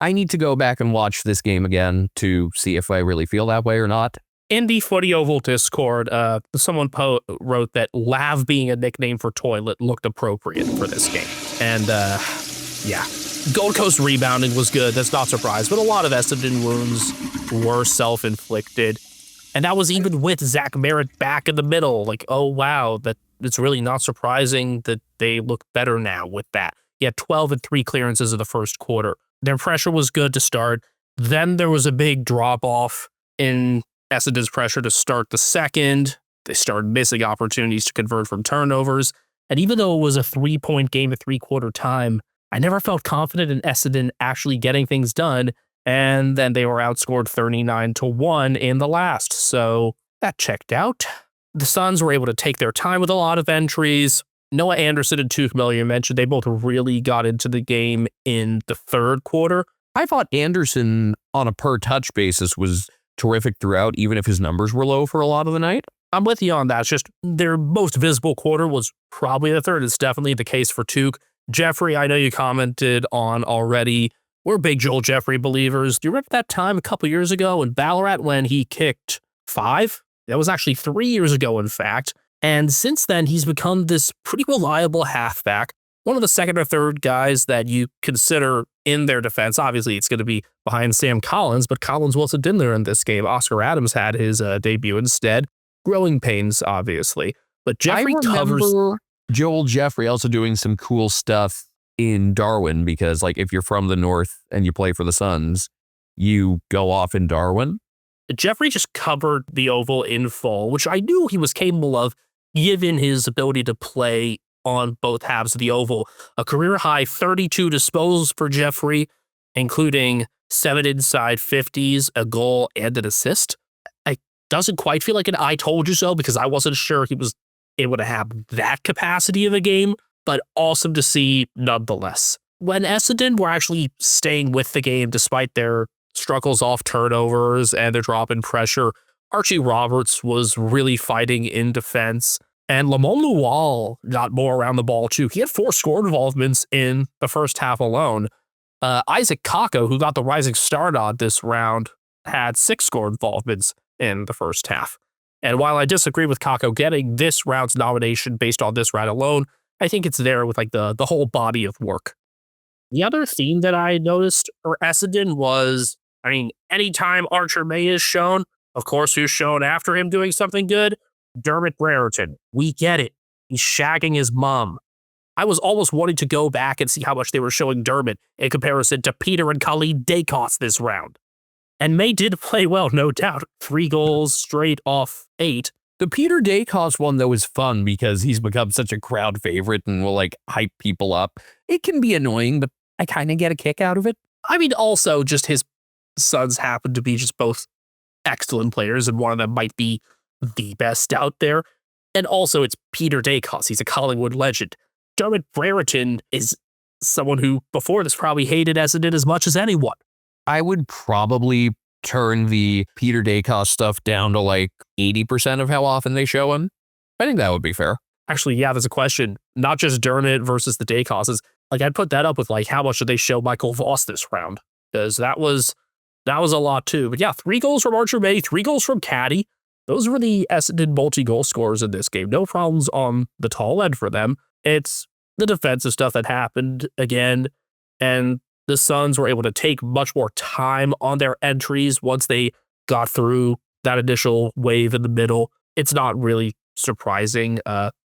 E: I need to go back and watch this game again to see if I really feel that way or not.
D: In the Footy Oval Discord, someone wrote that Lav being a nickname for toilet looked appropriate for this game. And yeah, Gold Coast rebounding was good. That's not surprised. But a lot of Essendon wounds were self-inflicted. And that was even with Zach Merritt back in the middle. Like, oh, wow, that it's really not surprising that they look better now with that. He had 12 and 3 clearances in the first quarter. Their pressure was good to start. Then there was a big drop-off in Essendon's pressure to start the second. They started missing opportunities to convert from turnovers. And even though it was a 3-point game at 3-quarter time, I never felt confident in Essendon actually getting things done. And then they were outscored 39-1 in the last. So that checked out. The Suns were able to take their time with a lot of entries. Noah Anderson and Tuke Miller, you mentioned, they both really got into the game in the third quarter.
E: I thought Anderson on a per touch basis was terrific throughout, even if his numbers were low for a lot of the night.
D: I'm with you on that. It's just their most visible quarter was probably the third. It's definitely the case for Tuke. Jeffrey, I know you commented on already. We're big Joel Jeffrey believers. Do you remember that time a couple years ago in Ballarat when he kicked 5? That was actually 3 years ago, in fact. And since then, he's become this pretty reliable halfback. One of the second or third guys that you consider in their defense. Obviously, it's going to be behind Sam Collins, but Collins wasn't in there in this game. Oscar Adams had his debut instead. Growing pains, obviously. But Jeffrey covers...
E: Joel Jeffrey also doing some cool stuff in Darwin, because like if you're from the north and you play for the Suns, you go off in Darwin.
D: Jeffrey just covered the Oval in full, which I knew he was capable of given his ability to play on both halves of the Oval. A career-high 32 disposals for Jeffrey, including 7 inside 50s, a goal, and an assist. It doesn't quite feel like an I told you so, because I wasn't sure he was able to have that capacity of a game, but awesome to see nonetheless. When Essendon were actually staying with the game despite their struggles off turnovers and their drop in pressure, Archie Roberts was really fighting in defense. And Lamont Lual got more around the ball too. He had 4 score involvements in the first half alone. Isaac Kako, who got the rising star nod this round, had 6 score involvements in the first half. And while I disagree with Kako getting this round's nomination based on this round alone, I think it's there with like the whole body of work. The other theme that I noticed for Essendon was, anytime Archer May is shown, of course, who's shown after him doing something good? Dermot Brereton. We get it. He's shagging his mom. I was almost wanting to go back and see how much they were showing Dermot in comparison to Peter and Khalid Dacos this round. And May did play well, no doubt. 3 goals straight off 8.
E: The Peter Dacos one, though, is fun because he's become such a crowd favorite and will, hype people up. It can be annoying, but I kind of get a kick out of it.
D: Also, just his sons happen to be just both excellent players, and one of them might be the best out there. And also, it's Peter Dacos. He's a Collingwood legend. Dermot Brereton is someone who, before this, probably hated Essendon as much as anyone.
E: I would probably turn the Peter Dacos stuff down to 80% of how often they show him. I think that would be fair.
D: Actually, yeah, there's a question. Not just Dermot versus the Dacoses. I'd put that up with how much did they show Michael Voss this round? Because that was a lot too. But yeah, 3 goals from Archer May, 3 goals from Caddy. Those were the Essendon multi-goal scorers in this game. No problems on the tall end for them. It's the defensive stuff that happened again, and the Suns were able to take much more time on their entries once they got through that initial wave in the middle. It's not really surprising.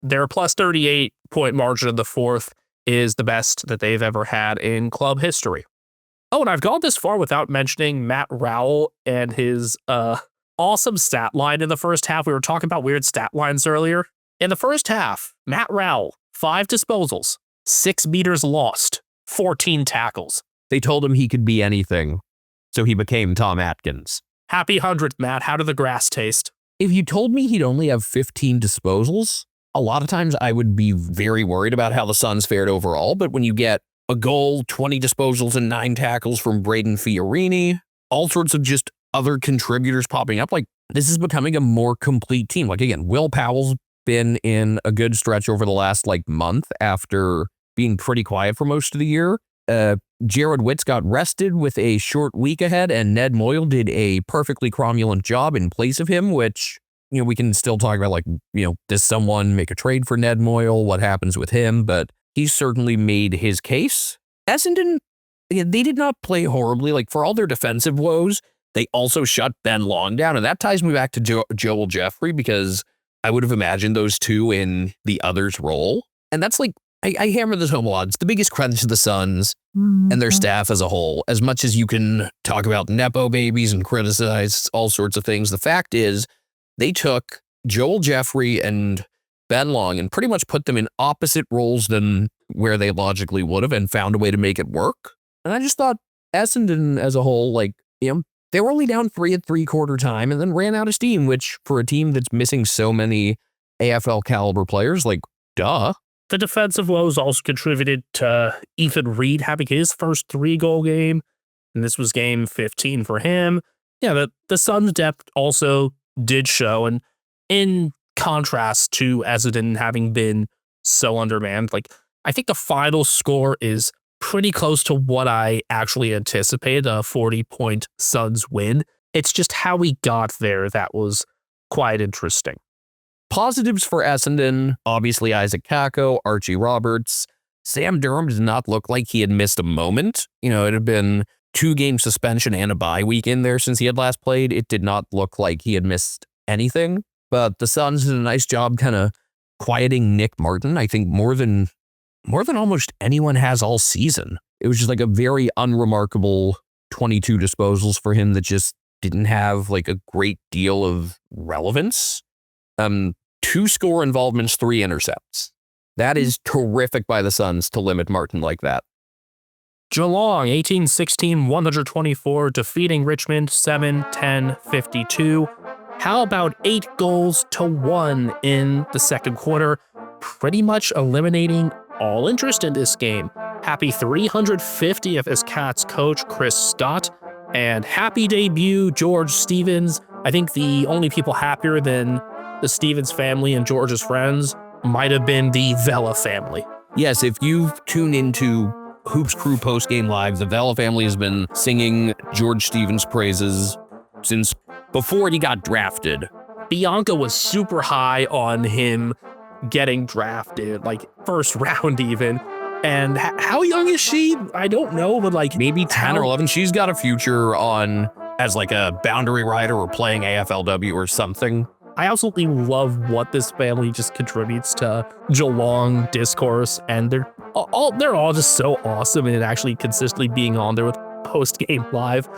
D: Their plus 38-point margin in the fourth is the best that they've ever had in club history. Oh, and I've gone this far without mentioning Matt Rowell and his awesome stat line in the first half. We were talking about weird stat lines earlier. In the first half, Matt Rowell, 5 disposals, 6 meters lost, 14 tackles.
E: They told him he could be anything, so he became Tom Atkins.
D: Happy 100th, Matt. How did the grass taste?
E: If you told me he'd only have 15 disposals, a lot of times I would be very worried about how the Suns fared overall, but when you get a goal, 20 disposals, and 9 tackles from Braden Fiorini, all sorts of just other contributors popping up, this is becoming a more complete team. Like, again, Will Powell's been in a good stretch over the last, month after being pretty quiet for most of the year. Jared Witz got rested with a short week ahead, and Ned Moyle did a perfectly cromulent job in place of him, which, we can still talk about, does someone make a trade for Ned Moyle? What happens with him? But he certainly made his case. Essendon, they did not play horribly. For all their defensive woes, they also shut Ben Long down. And that ties me back to Joel Jeffrey, because I would have imagined those two in the other's role. And that's I hammer this home a lot. It's the biggest credit to the Suns and their staff as a whole. As much as you can talk about Nepo babies and criticize all sorts of things, the fact is they took Joel Jeffrey and Ben Long and pretty much put them in opposite roles than where they logically would have, and found a way to make it work. And I just thought Essendon as a whole, they were only down 3 at 3/4 time and then ran out of steam, which for a team that's missing so many AFL caliber players, duh.
D: The defensive woes also contributed to Ethan Reed having his first 3-goal game, and this was game 15 for him. Yeah, the Suns' depth also did show, and in contrast to Essendon having been so undermanned, I think the final score is pretty close to what I actually anticipated, a 40-point Suns win. It's just how we got there that was quite interesting.
E: Positives for Essendon, obviously Isaac Kako, Archie Roberts. Sam Durham did not look like he had missed a moment. It had been 2-game suspension and a bye week in there since he had last played. It did not look like he had missed anything. But the Suns did a nice job kind of quieting Nick Martin, I think more than almost anyone has all season. It was just a very unremarkable 22 disposals for him that just didn't have a great deal of relevance. 2 score involvements, 3 intercepts. That is terrific by the Suns to limit Martin like that.
D: Geelong, 18-16, 124, defeating Richmond 7-10-52. How about 8 goals to 1 in the second quarter? Pretty much eliminating all interest in this game. Happy 350th as Cats coach Chris Stott, and happy debut George Stevens. I think the only people happier than the Stevens family and George's friends might have been the Vela family.
E: Yes, if you've tuned into Hoops Crew postgame live, the Vela family has been singing George Stevens praises since before he got drafted.
D: Bianca was super high on him getting drafted, first round even. And how young is she? I don't know, but
E: maybe 10 or 11. She's got a future on as a boundary rider or playing AFLW or something.
D: I absolutely love what this family just contributes to Geelong discourse, and they're all just so awesome and actually consistently being on there with post-game live.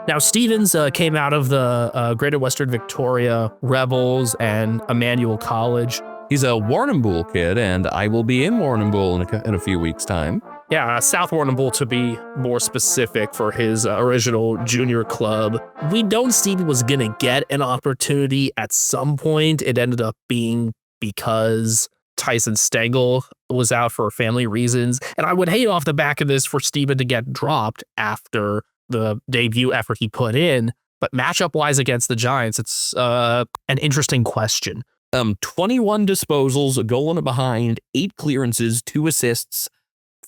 D: Now, Stevens came out of the Greater Western Victoria Rebels and Emmanuel College.
E: He's a Warrnambool kid, and I will be in Warrnambool in a few weeks' time.
D: Yeah, South Warrnambool to be more specific for his original junior club. We known Stevie was going to get an opportunity at some point. It ended up being because Tyson Stengel was out for family reasons. And I would hate off the back of this for Steven to get dropped after the debut effort he put in. But matchup-wise against the Giants, it's an interesting question.
E: 21 disposals, a goal and a behind, 8 clearances, 2 assists,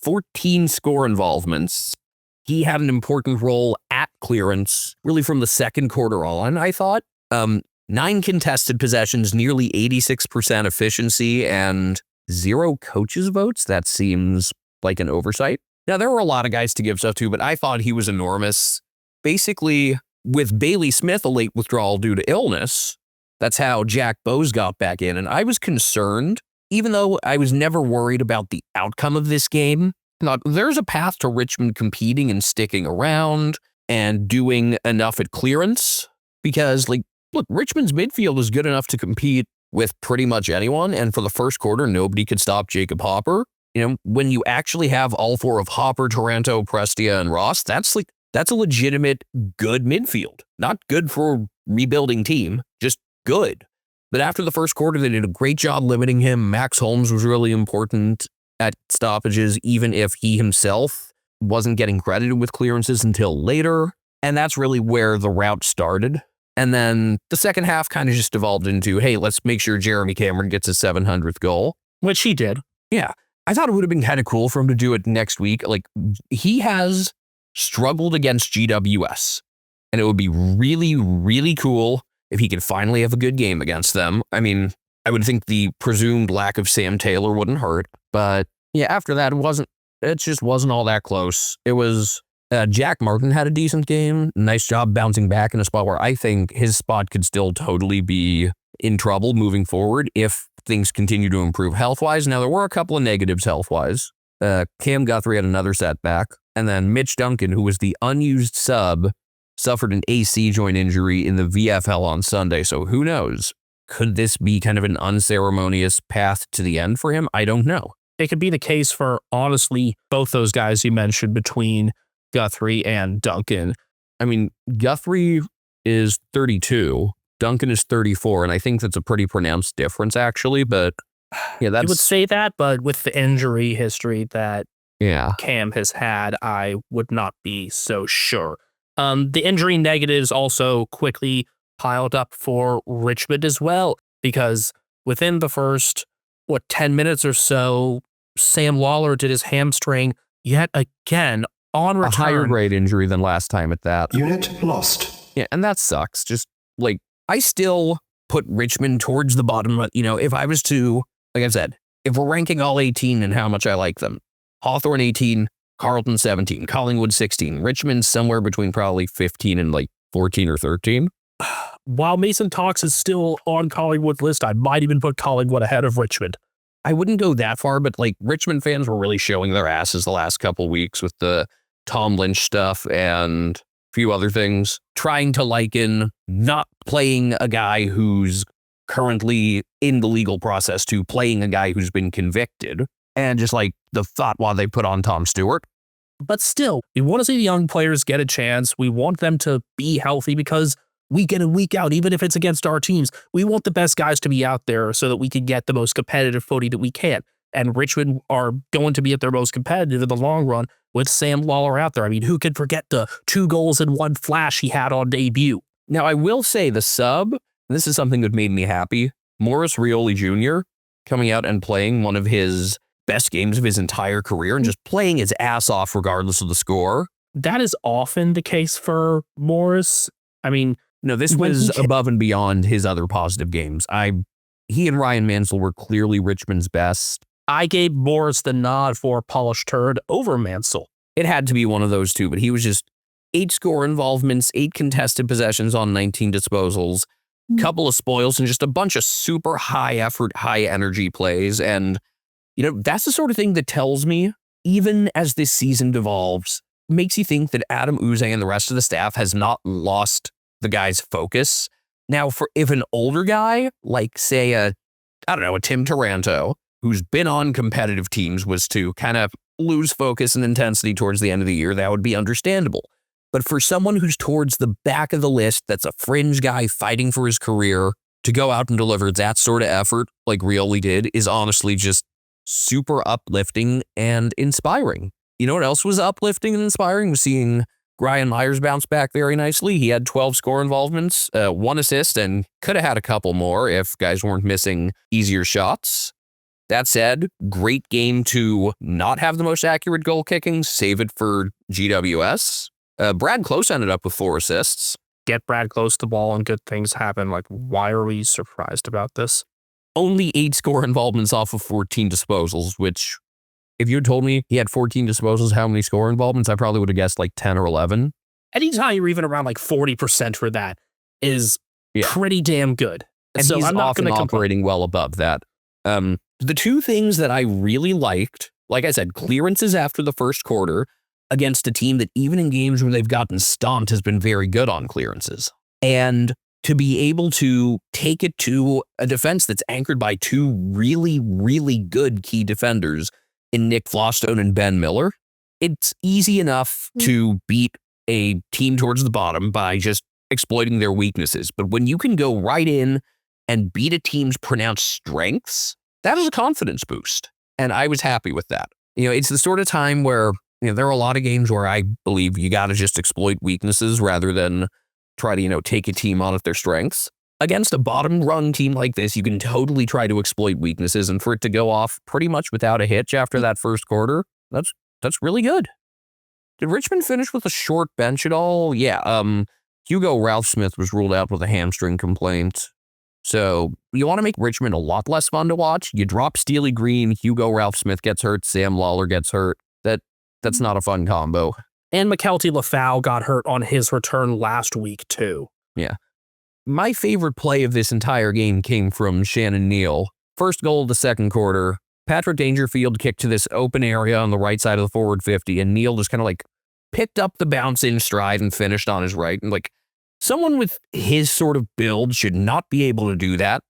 E: 14 score involvements. He had an important role at clearance, really from the second quarter on, I thought. 9 contested possessions, nearly 86% efficiency, and 0 coaches' votes. That seems like an oversight. Now, there were a lot of guys to give stuff to, but I thought he was enormous. Basically, with Bailey Smith, a late withdrawal due to illness, that's how Jack Bowes got back in. And I was concerned, even though I was never worried about the outcome of this game. Now, there's a path to Richmond competing and sticking around and doing enough at clearance because, look, Richmond's midfield is good enough to compete with pretty much anyone. And for the first quarter, nobody could stop Jacob Hopper. When you actually have all 4 of Hopper, Taranto, Prestia, and Ross, that's a legitimate good midfield. Not good for rebuilding team, just good. But after the first quarter, they did a great job limiting him. Max Holmes was really important at stoppages, even if he himself wasn't getting credited with clearances until later. And that's really where the route started. And then the second half kind of just evolved into, hey, let's make sure Jeremy Cameron gets his 700th goal.
D: Which he did.
E: Yeah. I thought it would have been kind of cool for him to do it next week. Like, he has struggled against GWS, and it would be really, really cool if he could finally have a good game against them. I mean, I would think the presumed lack of Sam Taylor wouldn't hurt, but yeah, after that, it just wasn't all that close. It was, Jack Martin had a decent game. Nice job bouncing back in a spot where I think his spot could still totally be in trouble moving forward if things continue to improve health-wise. Now, there were a couple of negatives health-wise. Cam Guthrie had another setback, and then Mitch Duncan, who was the unused sub, suffered an AC joint injury in the VFL on Sunday, so who knows? Could this be kind of an unceremonious path to the end for him? I don't know.
D: It could be the case for, honestly, both those guys you mentioned between Guthrie and Duncan.
E: I mean, Guthrie is 32, Duncan is 34, and I think that's a pretty pronounced difference, actually, but yeah, that's...
D: You would say that, but with the injury history that Cam has had, I would not be so sure. The injury negatives also quickly piled up for Richmond as well, because within the first, 10 minutes or so, Sam Lawler did his hamstring yet again on return.
E: A higher grade injury than last time at that.
B: Unit lost.
E: Yeah, and that sucks. Just, like, I still put Richmond towards the bottom. You know, if I was to, like I said, if we're ranking all 18 and how much I like them, Hawthorn 18, Carlton 17, Collingwood 16, Richmond somewhere between probably 15 and like 14 or 13.
D: While Mason Cox is still on Collingwood's list, I might even put Collingwood ahead of Richmond.
E: I wouldn't go that far, but like Richmond fans were really showing their asses the last couple weeks with the Tom Lynch stuff and a few other things, trying to liken not playing a guy who's currently in the legal process to playing a guy who's been convicted, and just like the thought while they put on Tom Stewart.
D: But still, we want to see the young players get a chance. We want them to be healthy because week in and week out, even if it's against our teams, we want the best guys to be out there so that we can get the most competitive footy that we can. And Richmond are going to be at their most competitive in the long run with Sam Lawler out there. I mean, who could forget the 2 goals in 1 flash he had on debut?
E: Now, I will say the sub, and this is something that made me happy, Morris Rioli Jr. coming out and playing one of his best games of his entire career and just playing his ass off regardless of the score.
D: That is often the case for Morris. I mean,
E: no, this was above and beyond his other positive games. He and Ryan Mansell were clearly Richmond's best.
D: I gave Morris the nod for polished turd over Mansell.
E: It had to be one of those two, but he was just 8 score involvements, 8 contested possessions on 19 disposals, couple of spoils, and just a bunch of super high effort, high energy plays. And, you know, that's the sort of thing that tells me, even as this season devolves, makes you think that Adam Uze and the rest of the staff has not lost the guy's focus. Now, if an older guy, like, say, a Tim Taranto, who's been on competitive teams, was to kind of lose focus and intensity towards the end of the year, that would be understandable. But for someone who's towards the back of the list, that's a fringe guy fighting for his career, to go out and deliver that sort of effort like Rioli did is honestly just super uplifting and inspiring. You know what else was uplifting and inspiring? Was seeing Brian Myers bounce back very nicely. He had 12 score involvements, 1 assist, and could have had a couple more if guys weren't missing easier shots. That said, great game to not have the most accurate goal kicking, save it for GWS. Brad Close ended up with 4 assists.
D: Get Brad Close the ball and good things happen. Like, why are we surprised about this?
E: Only 8 score involvements off of 14 disposals, which, if you had told me he had 14 disposals, how many score involvements, I probably would have guessed like 10 or 11.
D: Anytime you're even around like 40% for that is pretty damn good.
E: And
D: so
E: he's
D: I'm not
E: often operating well above that. The 2 things that I really liked, like I said, clearances after the first quarter against a team that even in games where they've gotten stomped has been very good on clearances. And to be able to take it to a defense that's anchored by 2 really, really good key defenders in Nick Flostone and Ben Miller, it's easy enough to beat a team towards the bottom by just exploiting their weaknesses. But when you can go right in and beat a team's pronounced strengths, that is a confidence boost. And I was happy with that. You know, it's the sort of time where, you know, there are a lot of games where I believe you got to just exploit weaknesses rather than try to, take a team on at their strengths. Against a bottom rung team like this, you can totally try to exploit weaknesses, and for it to go off pretty much without a hitch after that first quarter, that's really good. Did Richmond finish with a short bench at all? Yeah, Hugo Ralphsmith was ruled out with a hamstring complaint. So you want to make Richmond a lot less fun to watch. You drop Steely Green, Hugo Ralphsmith gets hurt, Sam Lawler gets hurt. That's not a fun combo.
D: And McKelty Lafau got hurt on his return last week, too.
E: Yeah. My favorite play of this entire game came from Shannon Neal. First goal of the second quarter, Patrick Dangerfield kicked to this open area on the right side of the forward 50, and Neal just kind of picked up the bounce in stride and finished on his right. And someone with his sort of build should not be able to do that.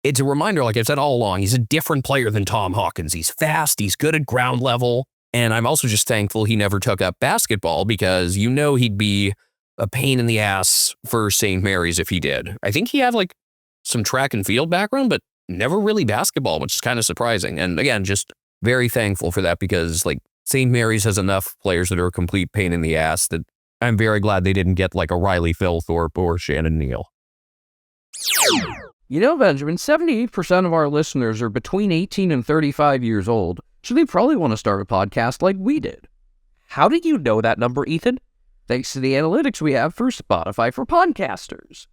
E: It's a reminder, like I've said all along, he's a different player than Tom Hawkins. He's fast, he's good at ground level, and I'm also just thankful he never took up basketball because he'd be a pain in the ass for St. Mary's if he did. I think he had some track and field background, but never really basketball, which is kind of surprising. And again, just very thankful for that because St. Mary's has enough players that are a complete pain in the ass that I'm very glad they didn't get a Riley Philthorpe or Shannon Neal.
J: Benjamin, 78% of our listeners are between 18 and 35 years old, so they probably want to start a podcast like we did. How did you know that number, Ethan? Thanks to the analytics we have for Spotify for Podcasters.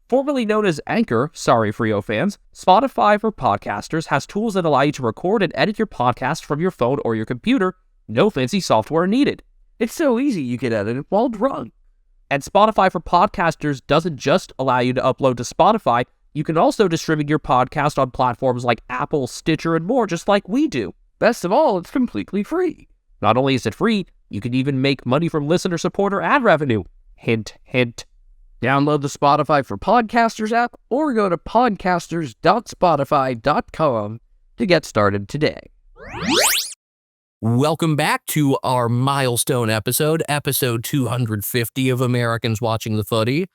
J: Formerly known as Anchor, sorry Frio fans, Spotify for Podcasters has tools that allow you to record and edit your podcast from your phone or your computer. No fancy software needed. It's so easy you can edit it while drunk. And Spotify for Podcasters doesn't just allow you to upload to Spotify, you can also distribute your podcast on platforms like Apple, Stitcher, and more just like we do. Best of all, it's completely free. Not only is it free, you can even make money from listener support or ad revenue. Hint, hint. Download the Spotify for Podcasters app or go to podcasters.spotify.com to get started today.
E: Welcome back to our milestone episode 250 of Americans Watching the Footy.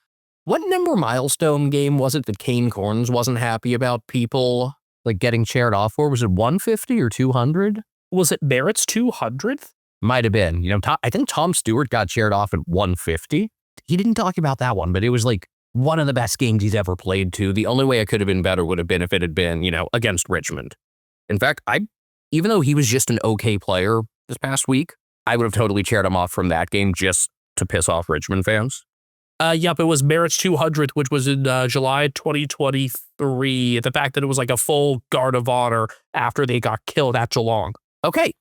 E: What number milestone game was it that Kane Corns wasn't happy about people getting chaired off for? Was it 150 or 200?
D: Was it Barrett's 200th?
E: Might have been. I think Tom Stewart got chaired off at 150. He didn't talk about that one, but it was one of the best games he's ever played too. The only way it could have been better would have been if it had been, against Richmond. In fact, even though he was just an okay player this past week, I would have totally chaired him off from that game just to piss off Richmond fans.
D: Yep, it was Barrett's 200th, which was in July 2023. The fact that it was a full guard of honor after they got killed at Geelong.
E: Okay,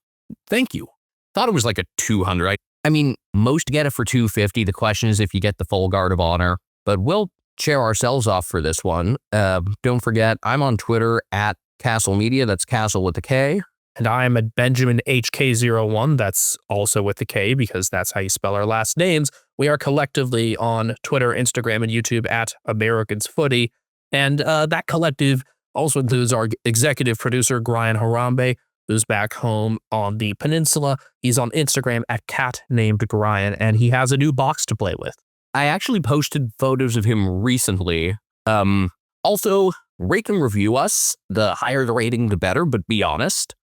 E: thank you. Thought it was a 200. I mean, most get it for 250. The question is if you get the full guard of honor. But we'll chair ourselves off for this one. Don't forget, I'm on Twitter at Castle Media. That's Castle with a K.
D: And I'm at Benjamin HK01. That's also with the K because that's how you spell our last names. We are collectively on Twitter, Instagram, and YouTube at Americans Footy. And that collective also includes our executive producer, Brian Harambe, who's back home on the peninsula. He's on Instagram at cat named Brian, and he has a new box to play with.
E: I actually posted photos of him recently. Also, rate and review us. The higher the rating, the better, but be honest.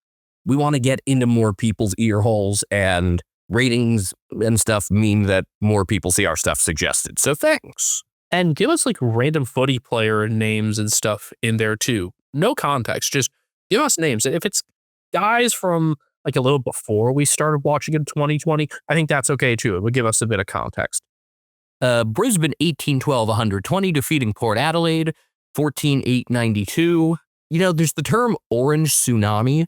E: We want to get into more people's ear holes, and ratings and stuff mean that more people see our stuff suggested. So thanks.
D: And give us random footy player names and stuff in there too. No context, just give us names. And if it's guys from a little before we started watching in 2020, I think that's okay too. It would give us a bit of context.
E: Brisbane 18-12-120 defeating Port Adelaide 14-8-92. There's the term orange tsunami.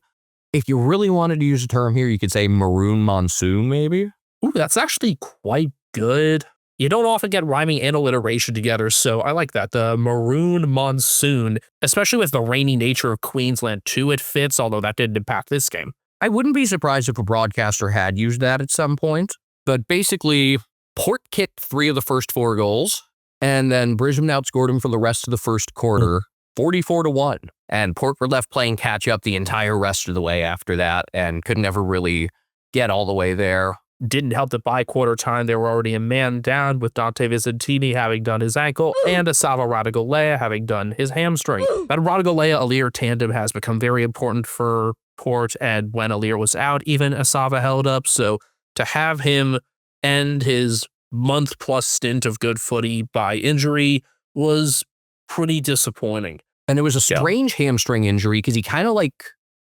E: If you really wanted to use a term here, you could say maroon monsoon, maybe.
D: Ooh, that's actually quite good. You don't often get rhyming and alliteration together, so I like that. The maroon monsoon, especially with the rainy nature of Queensland too, it fits, although that didn't impact this game.
E: I wouldn't be surprised if a broadcaster had used that at some point, but basically, Port kicked 3 of the first 4 goals, and then Brisbane outscored him for the rest of the first quarter, 44-1. And Port were left playing catch-up the entire rest of the way after that, and could never really get all the way there.
D: Didn't help that by quarter time, they were already a man down, with Dante Vicentini having done his ankle, and Asava Radigalea having done his hamstring. That Radigalea-Alir tandem has become very important for Port, and when Alir was out, even Asava held up, so to have him end his month-plus stint of good footy by injury was pretty disappointing.
E: And it was a strange hamstring injury because he kind of like,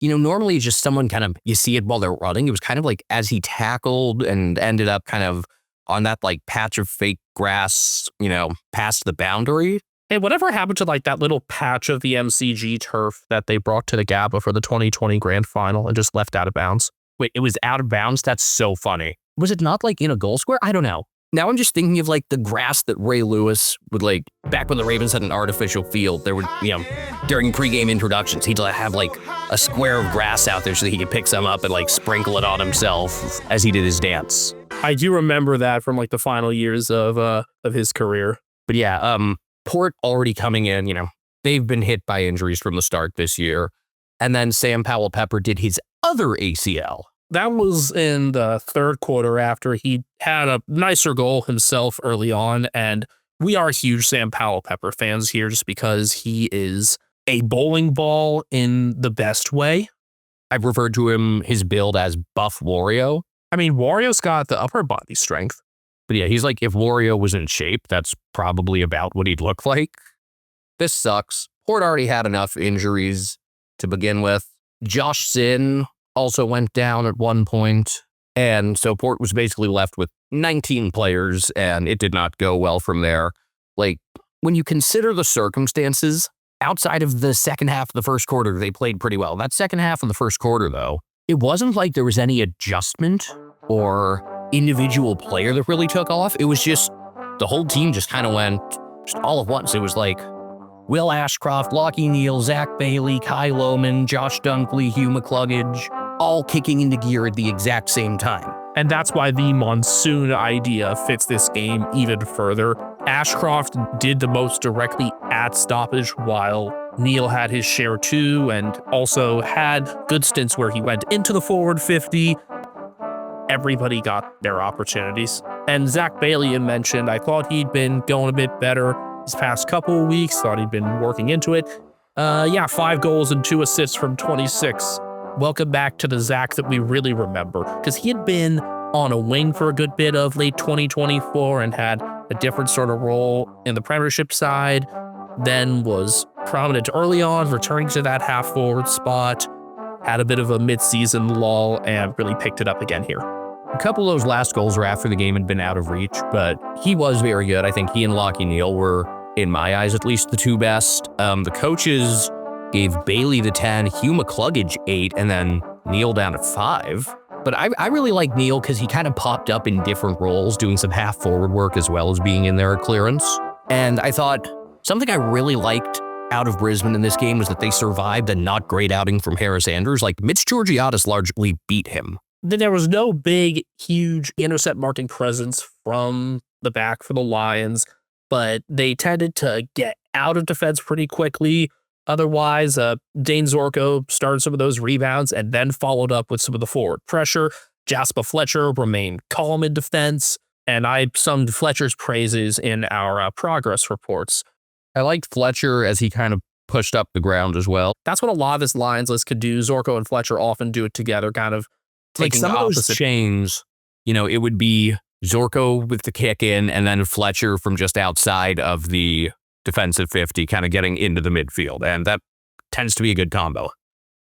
E: normally just someone kind of, you see it while they're running. It was kind of like as he tackled and ended up kind of on that like patch of fake grass, past the boundary.
D: Hey, whatever happened to like that little patch of the MCG turf that they brought to the Gabba for the 2020 grand final and just left out of bounds?
E: Wait, it was out of bounds? That's so funny. Was it not like in a goal square? I don't know. Now I'm just thinking of like the grass that Ray Lewis would like, back when the Ravens had an artificial field, there would, during pregame introductions, he'd have like a square of grass out there so that he could pick some up and like sprinkle it on himself as he did his dance.
D: I do remember that from like the final years of his career.
E: But yeah, Port already coming in, they've been hit by injuries from the start this year. And then Sam Powell-Pepper did his other ACL.
D: That was in the third quarter after he had a nicer goal himself early on. And we are huge Sam Powell-Pepper fans here just because he is a bowling ball in the best way.
E: I've referred to his build as Buff Wario.
D: I mean, Wario's got the upper body strength.
E: But yeah, he's like, if Wario was in shape, that's probably about what he'd look like. This sucks. Port already had enough injuries to begin with. Josh Sin also went down at one point, and so Port was basically left with 19 players, and it did not go well from there. Like, when you consider the circumstances, outside of the second half of the first quarter, they played pretty well. That second half of the first quarter, though, it wasn't like there was any adjustment or individual player that really took off. It was just the whole team just kind of went just all at once. It was like Will Ashcroft, Lockie Neal, Zach Bailey, Kai Lohman, Josh Dunkley, Hugh McCluggage, all kicking into gear at the exact same time.
D: And that's why the Monsoon idea fits this game even further. Ashcroft did the most directly at stoppage while Neal had his share too, and also had good stints where he went into the forward 50. Everybody got their opportunities. And Zach Bailey had mentioned, I thought he'd been going a bit better these past couple of weeks, thought he'd been working into it. 5 goals and 2 assists from 26. Welcome back to the Zach that we really remember, because he had been on a wing for a good bit of late 2024 and had a different sort of role in the Premiership side, then was prominent early on, returning to that half-forward spot, had a bit of a mid-season lull, and really picked it up again here.
E: A couple of those last goals were after the game had been out of reach, but he was very good. I think he and Lockie Neal were, in my eyes at least, the two best. The coaches gave Bailey the 10, Hugh McCluggage 8, and then Neal down at 5. But I really like Neal because he kind of popped up in different roles, doing some half-forward work as well as being in there at clearance. And I thought something I really liked out of Brisbane in this game was that they survived a not great outing from Harris Andrews. Like, Mitch Georgiadis largely beat him.
D: There was no big, huge intercept marking presence from the back for the Lions, but they tended to get out of defense pretty quickly. Otherwise, Dane Zorko started some of those rebounds and then followed up with some of the forward pressure. Jasper Fletcher remained calm in defense, and I summed Fletcher's praises in our progress reports.
E: I liked Fletcher as he kind of pushed up the ground as well.
D: That's what a lot of this Lions list could do. Zorko and Fletcher often do it together, kind of taking
E: like some of those chains, it would be Zorko with the kick in and then Fletcher from just outside of the defensive 50 kind of getting into the midfield, and that tends to be a good combo.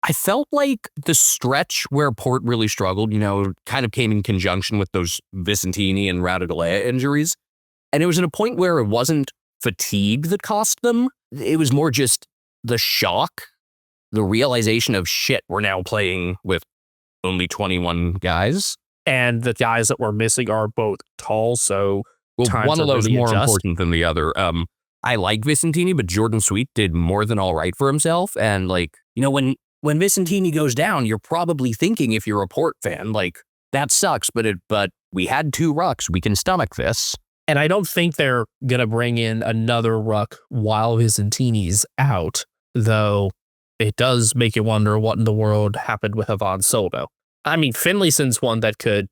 E: I felt like the stretch where Port really struggled, kind of came in conjunction with those Vicentini and Radaglia injuries, and it was at a point where it wasn't fatigue that cost them. It was more just the shock, the realization of shit, we're now playing with only 21 guys.
D: And the guys that we're missing are both tall, so
E: one of those
D: really
E: more
D: adjust.
E: important than the other. I like Vicentini, but Jordan Sweet did more than all right for himself. And when Vicentini goes down, you're probably thinking, if you're a Port fan, that sucks, but we had 2 rucks. We can stomach this.
D: And I don't think they're going to bring in another ruck while Vicentini's out, though it does make you wonder what in the world happened with Ivan Soldo. I mean, Finlayson's one that could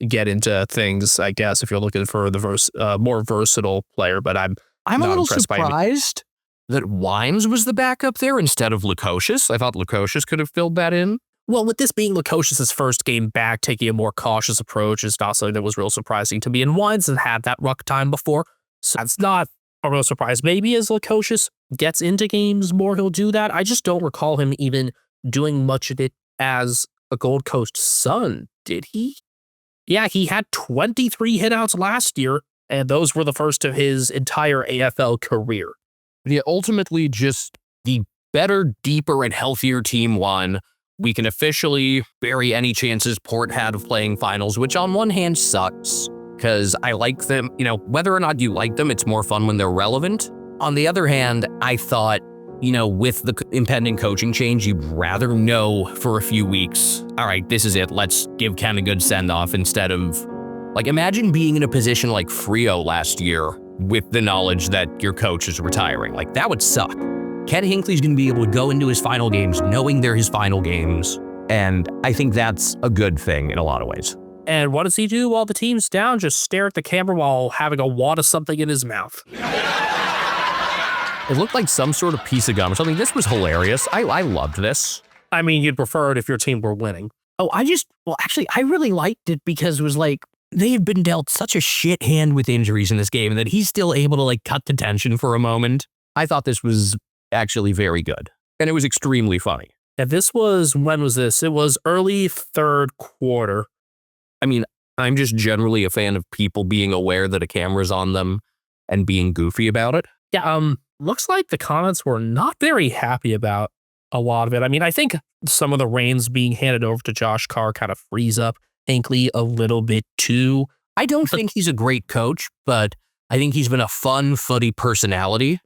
D: get into things, I guess, if you're looking for the more versatile player, but I'm
E: a little
D: surprised
E: that Wimes was the backup there instead of Lukosius. I thought Lukosius could have filled that in.
D: Well, with this being Lukosius' first game back, taking a more cautious approach is not something that was real surprising to me. And Wines has had that ruck time before, so that's not a real surprise. Maybe as Lukosius gets into games more, he'll do that. I just don't recall him even doing much of it as a Gold Coast Sun, did he? Yeah, he had 23 hitouts last year, and those were the first of his entire AFL career.
E: Yeah, ultimately just the better, deeper, and healthier team won. We can officially bury any chances Port had of playing finals, which on one hand sucks, because I like them. You know, whether or not you like them, it's more fun when they're relevant. On the other hand, I thought, you know, with the impending coaching change, you'd rather know for a few weeks, all right, this is it. Let's give Ken a good send-off instead of, like, imagine being in a position like Frio last year with the knowledge that your coach is retiring. Like, that would suck. Ken Hinckley's going to be able to go into his final games knowing they're his final games, and I think that's a good thing in a lot of ways.
D: And what does he do while the team's down? Just stare at the camera while having a wad of something in his mouth.
E: It looked like some sort of piece of gum or something. This was hilarious. I loved this.
D: I mean, you'd prefer it if your team were winning.
E: Oh, I really liked it because it was like, they had been dealt such a shit hand with injuries in this game that he's still able to like cut the tension for a moment. I thought this was actually very good. And it was extremely funny.
D: Yeah, when was this? It was early third quarter.
E: I mean, I'm just generally a fan of people being aware that a camera's on them and being goofy about it.
D: Yeah, looks like the comments were not very happy about a lot of it. I mean, I think some of the reins being handed over to Josh Carr kind of frees up Hinckley a little bit too.
E: I don't think he's a great coach, but I think he's been a fun footy personality.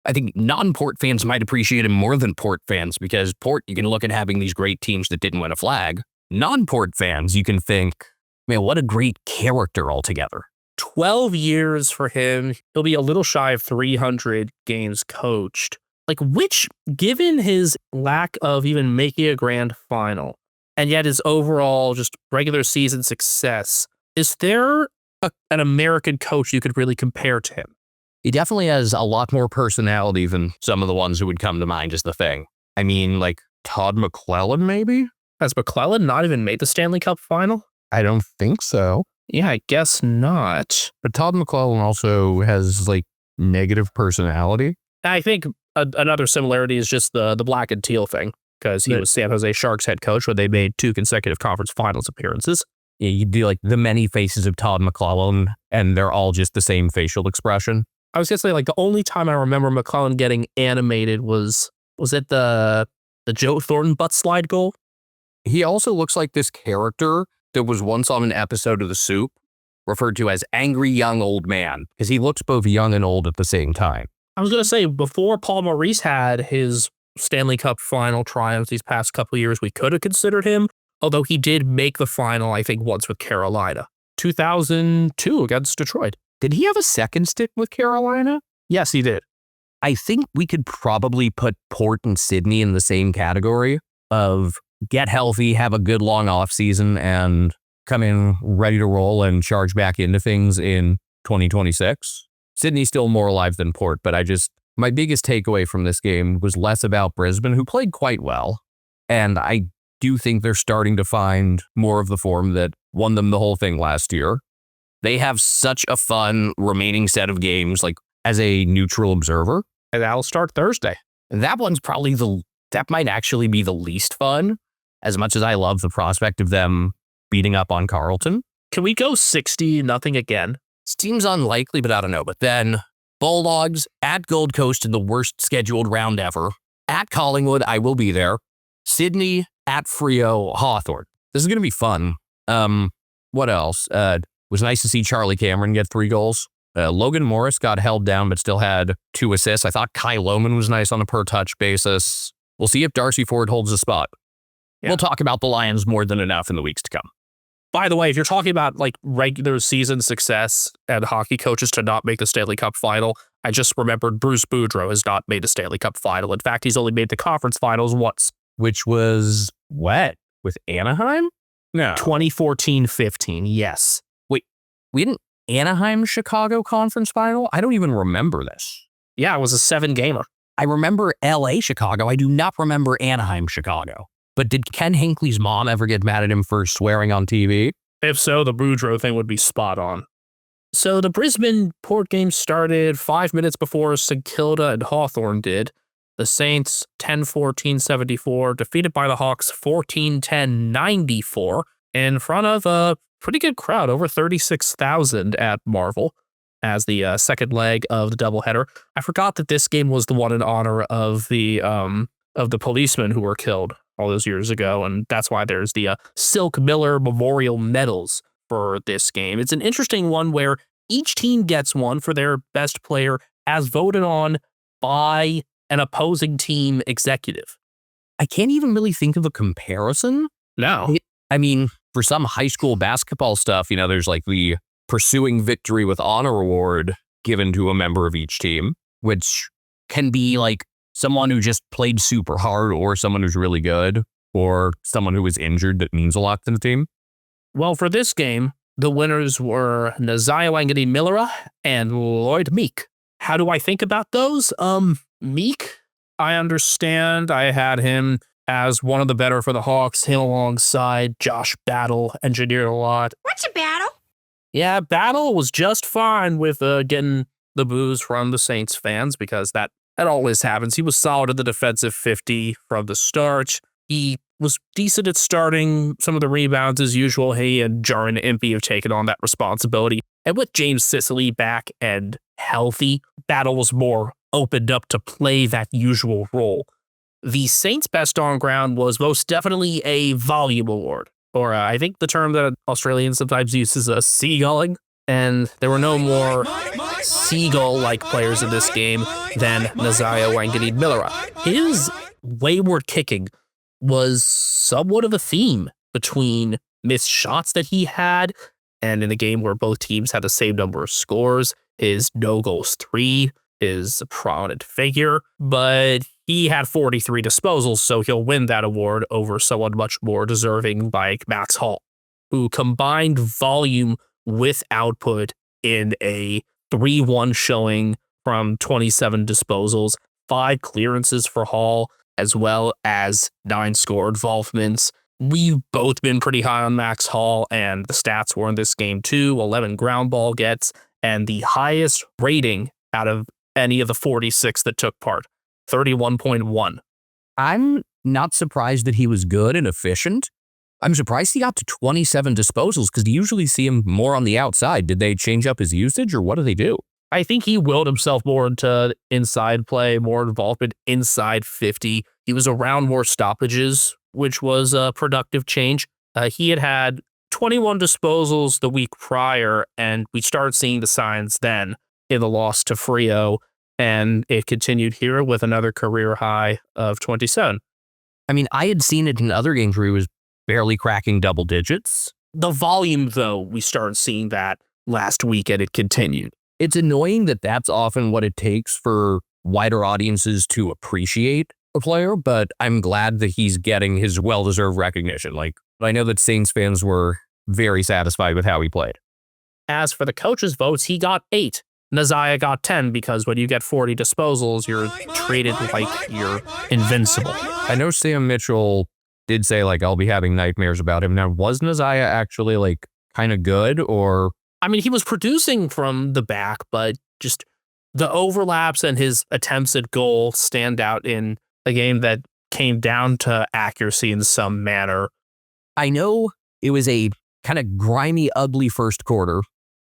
E: I think non-Port fans might appreciate him more than Port fans because Port, you can look at having these great teams that didn't win a flag. Non-Port fans, you can think, man, what a great character altogether.
D: 12 years for him. He'll be a little shy of 300 games coached. Like, which, given his lack of even making a grand final, and yet his overall just regular season success, is there an American coach you could really compare to him?
E: He definitely has a lot more personality than some of the ones who would come to mind is the thing. I mean, like Todd McClellan, maybe?
D: Has McClellan not even made the Stanley Cup final?
H: I don't think so.
D: Yeah, I guess not.
H: But Todd McClellan also has like negative personality.
D: I think another similarity is just the black and teal thing, because he was San Jose Sharks head coach when they made 2 consecutive conference finals appearances.
E: Yeah, you do like the many faces of Todd McClellan, and they're all just the same facial expression.
D: I was going to say, like, the only time I remember McClellan getting animated was it the Joe Thornton butt slide goal?
E: He also looks like this character that was once on an episode of The Soup, referred to as Angry Young Old Man, because he looks both young and old at the same time.
D: I was going to say, before Paul Maurice had his Stanley Cup final triumphs these past couple of years, we could have considered him, although he did make the final, I think, once with Carolina. 2002 against Detroit.
E: Did he have a second stint with Carolina?
D: Yes, he did.
E: I think we could probably put Port and Sydney in the same category of get healthy, have a good long off season, and come in ready to roll and charge back into things in 2026. Sydney's still more alive than Port, but my biggest takeaway from this game was less about Brisbane, who played quite well. And I do think they're starting to find more of the form that won them the whole thing last year. They have such a fun remaining set of games, like as a neutral observer.
D: And that'll start Thursday.
E: And that one's probably that might actually be the least fun, as much as I love the prospect of them beating up on Carlton.
D: Can we go 60-0 again?
E: Seems unlikely, but I don't know. But then Bulldogs at Gold Coast in the worst scheduled round ever. At Collingwood, I will be there. Sydney at Freo, Hawthorn. This is going to be fun. What else? Was nice to see Charlie Cameron get 3 goals. Logan Morris got held down, but still had 2 assists. I thought Kai Lohman was nice on a per-touch basis. We'll see if Darcy Ford holds the spot. Yeah. We'll talk about the Lions more than enough in the weeks to come.
D: By the way, if you're talking about like regular season success and hockey coaches to not make the Stanley Cup final, I just remembered Bruce Boudreau has not made a Stanley Cup final. In fact, he's only made the conference finals once.
E: Which was what? With Anaheim? No.
D: 2014-15, yes.
E: Wait, we didn't Anaheim-Chicago conference final? I don't even remember this.
D: Yeah, it was a 7-gamer.
E: I remember LA-Chicago. I do not remember Anaheim-Chicago. But did Ken Hinckley's mom ever get mad at him for swearing on TV?
D: If so, the Boudreaux thing would be spot on. So the Brisbane Port game started 5 minutes before St Kilda and Hawthorn did. The Saints 10-14-74, defeated by the Hawks 14-10-94 in front of a pretty good crowd, over 36,000 at Marvel as the second leg of the doubleheader. I forgot that this game was the one in honor of the policemen who were killed all those years ago, and that's why there's the Silk Miller Memorial Medals for this game. It's an interesting one where each team gets one for their best player as voted on by an opposing team executive.
E: I can't even really think of a comparison.
D: No.
E: I mean, for some high school basketball stuff, there's like the Pursuing Victory with Honor Award given to a member of each team, which can be like someone who just played super hard or someone who's really good or someone who was injured that means a lot to the team.
D: Well, for this game, the winners were Nazaya Wangari-Millera and Lloyd Meek. How do I think about those? Meek, I understand. I had him as one of the better for the Hawks, him alongside Josh Battle, engineered a lot.
I: What's a battle?
D: Yeah, Battle was just fine with getting the boos from the Saints fans because that always happens. He was solid at the defensive 50 from the start. He was decent at starting some of the rebounds as usual. He and Jaron Impey have taken on that responsibility. And with James Sicily back and healthy, Battle was more opened up to play that usual role. The Saints' best on ground was most definitely a volume award, or I think the term that Australians sometimes use is a seagulling. And there were no more seagull-like players in this game than Nazaya Wangari-Millera. His wayward kicking was somewhat of a theme between missed shots that he had, and in a game where both teams had the same number of scores, his no-goals 3 is a prominent figure, but he had 43 disposals, so he'll win that award over someone much more deserving like Max Hall, who combined volume with output in a 3-1 showing from 27 disposals, 5 clearances for Hall, as well as 9 score involvements. We've both been pretty high on Max Hall, and the stats were in this game too. 11 ground ball gets, and the highest rating out of any of the 46 that took part, 31.1.
E: I'm not surprised that he was good and efficient. I'm surprised he got to 27 disposals because you usually see him more on the outside. Did they change up his usage or what do they do?
D: I think he willed himself more into inside play, more involvement inside 50. He was around more stoppages, which was a productive change. He had 21 disposals the week prior, and we started seeing the signs then in the loss to Frio, and it continued here with another career high of 27.
E: I mean, I had seen it in other games where he was barely cracking double digits.
D: The volume, though, we started seeing that last week, and it continued.
E: It's annoying that that's often what it takes for wider audiences to appreciate a player, but I'm glad that he's getting his well-deserved recognition. Like, I know that Saints fans were very satisfied with how he played.
D: As for the coaches' votes, he got 8. Nazaya got 10 because when you get 40 disposals, you're treated like you're invincible.
H: I know Sam Mitchell did say, like, I'll be having nightmares about him. Now, was Nazaya actually, like, kind of good, or?
D: I mean, he was producing from the back, but just the overlaps and his attempts at goal stand out in a game that came down to accuracy in some manner.
E: I know it was a kind of grimy, ugly first quarter.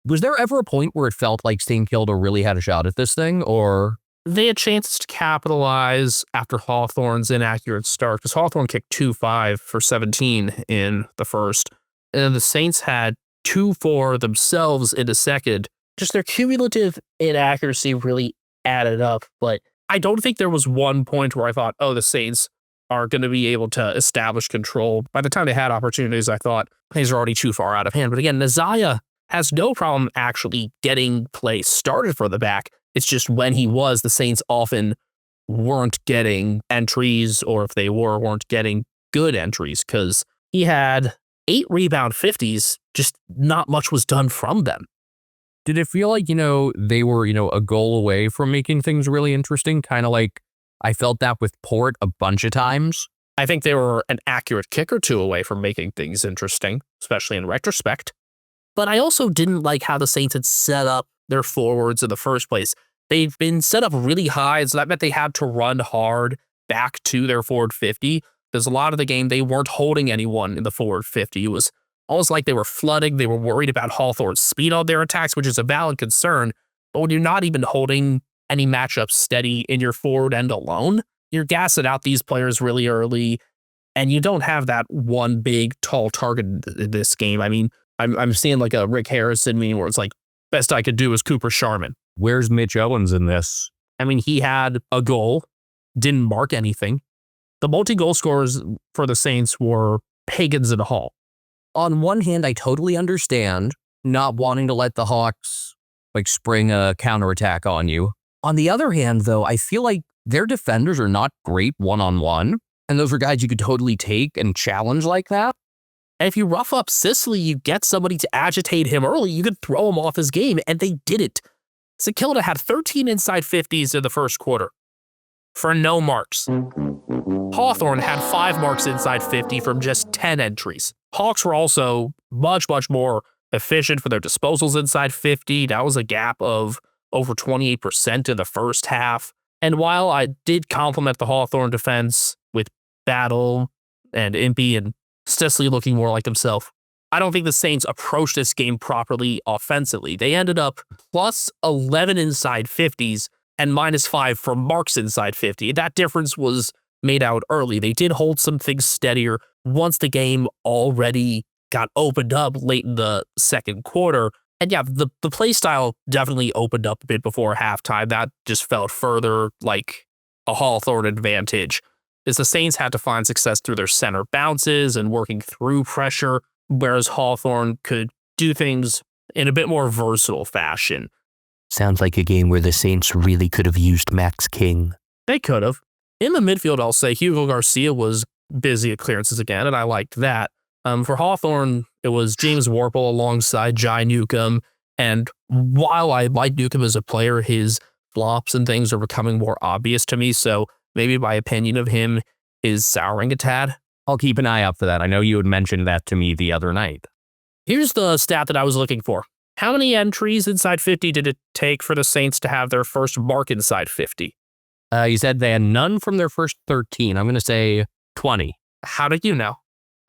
E: Was there ever a point where it felt like St. Kilda really had a shot at this thing, or?
D: They had chances to capitalize after Hawthorn's inaccurate start, because Hawthorn kicked 2-5 for 17 in the first, and the Saints had 2-4 themselves in the second. Just their cumulative inaccuracy really added up, but I don't think there was one point where I thought, oh, the Saints are going to be able to establish control. By the time they had opportunities, I thought things are already too far out of hand. But again, Nazaya has no problem actually getting play started for the back. It's just when he was, the Saints often weren't getting entries, or if they were, weren't getting good entries, because he had 8 rebound 50s, just not much was done from them.
H: Did it feel like, they were, a goal away from making things really interesting? Kind of like I felt that with Port a bunch of times.
D: I think they were an accurate kick or two away from making things interesting, especially in retrospect. But I also didn't like how the Saints had set up their forwards in the first place. They've been set up really high, so that meant they had to run hard back to their forward 50. There's a lot of the game they weren't holding anyone in the forward 50. It was almost like they were flooding. They were worried about Hawthorne's speed on their attacks, which is a valid concern. But when you're not even holding any matchups steady in your forward end alone, you're gassing out these players really early, and you don't have that one big, tall target in this game. I mean, I'm seeing like a Rick Harrison meme where it's like, best I could do is Cooper Sharman.
H: Where's Mitch Owens in this?
D: I mean, he had a goal, didn't mark anything. The multi-goal scorers for the Saints were Pagans and Hall.
E: On one hand, I totally understand not wanting to let the Hawks like spring a counterattack on you. On the other hand, though, I feel like their defenders are not great one-on-one, and those are guys you could totally take and challenge like that.
D: And if you rough up Sicily, you get somebody to agitate him early, you could throw him off his game, and they didn't. St. Kilda had 13 inside 50s in the first quarter for no marks. Hawthorne had 5 marks inside 50 from just 10 entries. Hawks were also much, much more efficient for their disposals inside 50. That was a gap of over 28% in the first half. And while I did compliment the Hawthorne defense with Battle and Impey and Sicily looking more like himself, I don't think the Saints approached this game properly offensively. They ended up plus 11 inside 50s and minus 5 for marks inside 50. That difference was made out early. They did hold some things steadier once the game already got opened up late in the second quarter. And yeah, the play style definitely opened up a bit before halftime. That just felt further like a Hawthorne advantage, as the Saints had to find success through their center bounces and working through pressure, whereas Hawthorne could do things in a bit more versatile fashion.
E: Sounds like a game where the Saints really could have used Max King.
D: They could have. In the midfield, I'll say Hugo Garcia was busy at clearances again, and I liked that. For Hawthorne, it was James Warple alongside Jai Newcomb, and while I like Newcomb as a player, his flops and things are becoming more obvious to me, so maybe my opinion of him is souring a tad.
H: I'll keep an eye out for that. I know you had mentioned that to me the other night.
D: Here's the stat that I was looking for. How many entries inside 50 did it take for the Saints to have their first mark inside 50?
H: You said they had none from their first 13. I'm going to say 20.
D: How did you know?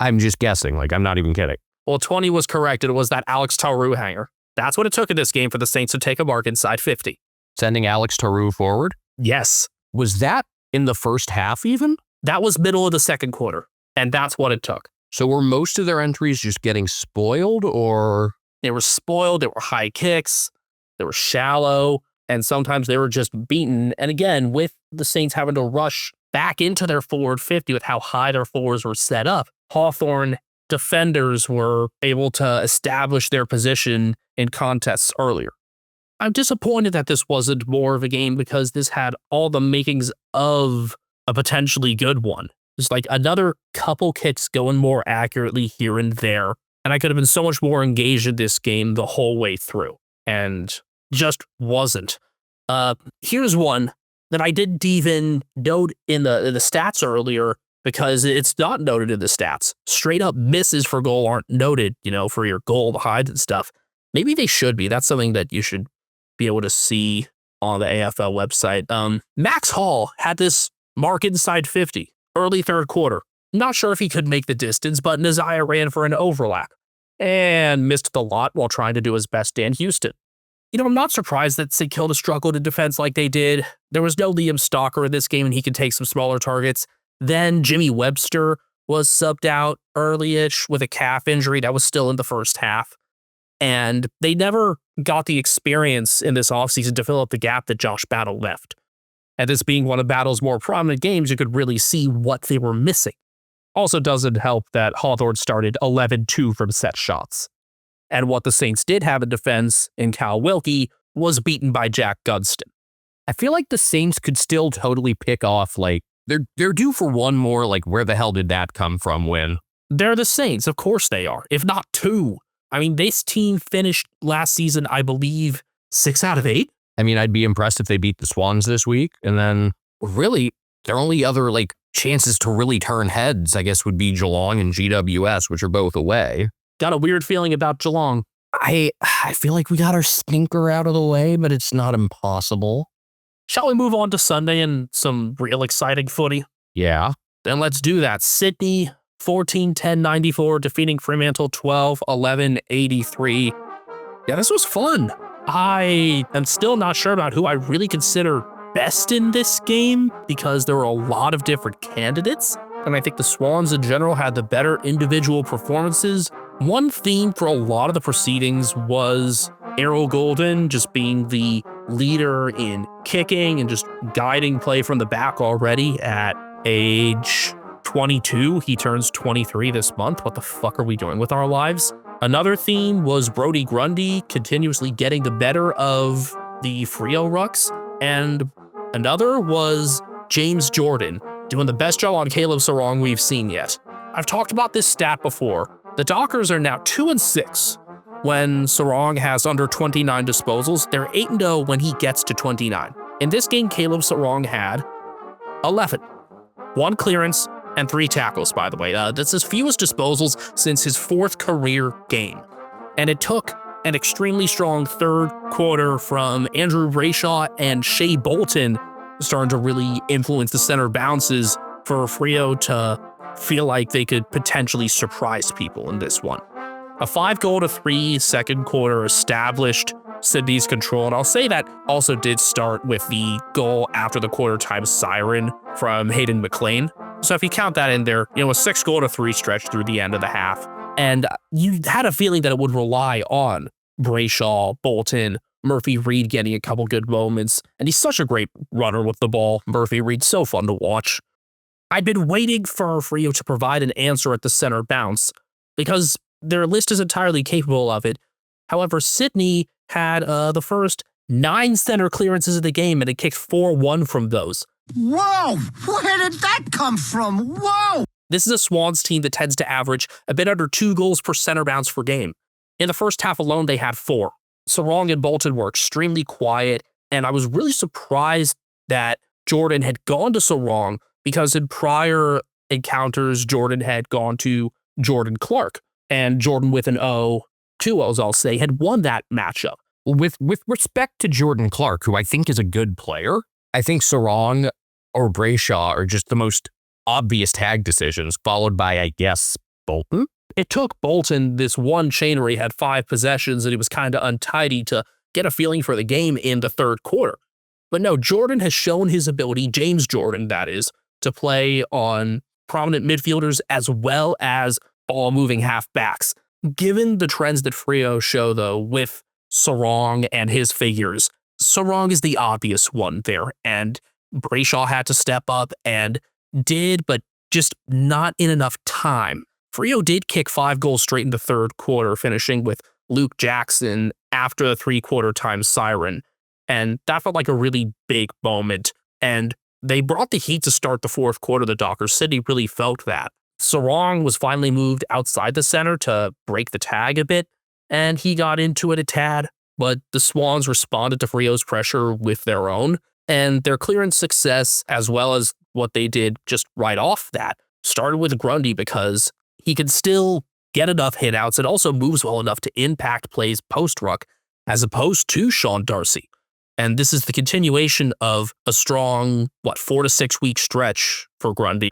H: I'm just guessing. Like, I'm not even kidding.
D: Well, 20 was correct. It was that Alex Taru hanger. That's what it took in this game for the Saints to take a mark inside 50.
H: Sending Alex Taru forward?
D: Yes.
H: Was that in the first half even?
D: That was middle of the second quarter, and that's what it took.
H: So were most of their entries just getting spoiled, or?
D: They were spoiled. They were high kicks. They were shallow. And sometimes they were just beaten. And again, with the Saints having to rush back into their forward 50 with how high their forwards were set up, Hawthorne defenders were able to establish their position in contests earlier. I'm disappointed that this wasn't more of a game because this had all the makings of a potentially good one. Just like another couple kicks going more accurately here and there. And I could have been so much more engaged in this game the whole way through. And just wasn't. Here's one that I didn't even note in the stats earlier because it's not noted in the stats. Straight up misses for goal aren't noted, for your goal hides and stuff. Maybe they should be. That's something that you should be able to see on the AFL website. Max Hall had this mark inside 50, early third quarter. Not sure if he could make the distance, but Nazaya ran for an overlap and missed the lot while trying to do his best Dan Houston. I'm not surprised that St. Kilda struggled in defense like they did. There was no Liam Stalker in this game, and he could take some smaller targets. Then Jimmy Webster was subbed out early-ish with a calf injury that was still in the first half. And they never got the experience in this offseason to fill up the gap that Josh Battle left. And this being one of Battle's more prominent games, you could really see what they were missing. Also doesn't help that Hawthorne started 11-2 from set shots. And what the Saints did have in defense in Cal Wilkie was beaten by Jack Gunston.
H: I feel like the Saints could still totally pick off, like, they're due for one more, like, where the hell did that come from win?
D: They're the Saints, of course they are, if not 2. I mean, this team finished last season, I believe, 6 out of 8.
H: I mean, I'd be impressed if they beat the Swans this week, and then
E: Really, their only other, chances to really turn heads, I guess, would be Geelong and GWS, which are both away.
D: Got a weird feeling about Geelong.
E: I feel like we got our stinker out of the way, but it's not impossible.
D: Shall we move on to Sunday and some real exciting footy?
E: Yeah.
D: Then let's do that. Sydney 14-10-94, defeating Fremantle 12-11-83. Yeah, this was fun. I am still not sure about who I really consider best in this game because there were a lot of different candidates, and I think the Swans in general had the better individual performances. One theme for a lot of the proceedings was Errol Golden just being the leader in kicking and just guiding play from the back already at age 22. He turns 23 this month. What the fuck are we doing with our lives? Another theme was Brodie Grundy continuously getting the better of the Freo Rucks. And another was James Jordan doing the best job on Caleb Sarong we've seen yet. I've talked about this stat before. The Dockers are now 2-6 when Sarong has under 29 disposals. They're 8-0 when he gets to 29. In this game, Caleb Sarong had 11. 1 clearance and 3 tackles, by the way. That's his fewest disposals since his 4th career game. And it took an extremely strong third quarter from Andrew Brayshaw and Shea Bolton starting to really influence the center bounces for Freo to feel like they could potentially surprise people in this one. A 5-3 second quarter established Sydney's control, and I'll say that also did start with the goal after the quarter time siren from Hayden McLean. So if you count that in there, a 6-3 stretch through the end of the half. And you had a feeling that it would rely on Brayshaw, Bolton, Murphy Reed getting a couple good moments. And he's such a great runner with the ball. Murphy Reed's so fun to watch. I'd been waiting for Freo to provide an answer at the center bounce because their list is entirely capable of it. However, Sydney had the first 9 center clearances of the game, and it kicked 4-1 from those.
I: Whoa! Where did that come from? Whoa!
D: This is a Swans team that tends to average a bit under 2 goals per center bounce per game. In the first half alone, they had 4. Sarong and Bolton were extremely quiet, and I was really surprised that Jordan had gone to Sarong because in prior encounters, Jordan had gone to Jordan Clark, and Jordan with an O, 2 O's I'll say, had won that matchup.
E: With respect to Jordan Clark, who I think is a good player, I think Sarong or Brayshaw are just the most obvious tag decisions, followed by, I guess, Bolton.
D: It took Bolton this one chain where he had 5 possessions and he was kind of untidy to get a feeling for the game in the third quarter. But no, Jordan has shown his ability, James Jordan that is, to play on prominent midfielders as well as ball-moving half-backs. Given the trends that Freo show, though, with Sarong and his figures, Sarong is the obvious one there, and Brayshaw had to step up and did, but just not in enough time. Freo did kick 5 goals straight in the third quarter, finishing with Luke Jackson after the 3-quarter time siren, and that felt like a really big moment, and they brought the heat to start the fourth quarter. The Dockers. Sydney really felt that. Sarong was finally moved outside the center to break the tag a bit, and he got into it a tad, but the Swans responded to Freo's pressure with their own, and their clearance success, as well as what they did just right off that, started with Grundy because he could still get enough hitouts and also moves well enough to impact plays post-ruck, as opposed to Sean Darcy. And this is the continuation of a strong, 4 to 6 week stretch for Grundy.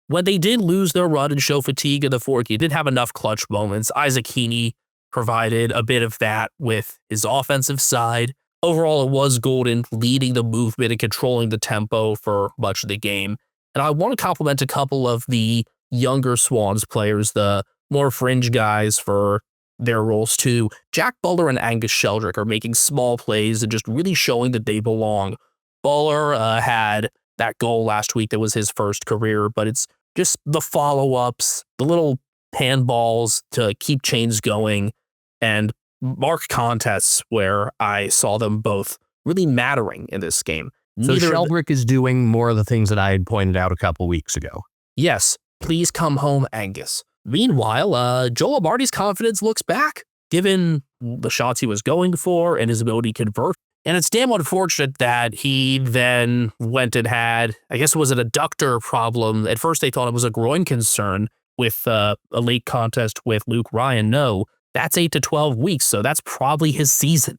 D: When they did lose their run and show fatigue in the fourth, he did have enough clutch moments. Isaac Heaney provided a bit of that with his offensive side. Overall, it was Golden leading the movement and controlling the tempo for much of the game. And I want to compliment a couple of the younger Swans players, the more fringe guys, for their roles too. Jack Buller and Angus Sheldrick are making small plays and just really showing that they belong. Buller had that goal last week that was his first career, but it's just the follow-ups, the little handballs to keep chains going, and mark contests where I saw them both really mattering in this game.
E: So Sheldrick is doing more of the things that I had pointed out a couple weeks ago.
D: Yes, please come home, Angus. Meanwhile, Joel Amarty's confidence looks back, given the shots he was going for and his ability to convert. And it's damn unfortunate that he then went and had, I guess it was an adductor problem. At first they thought it was a groin concern with a late contest with Luke Ryan. No, that's 8 to 12 weeks, so that's probably his season.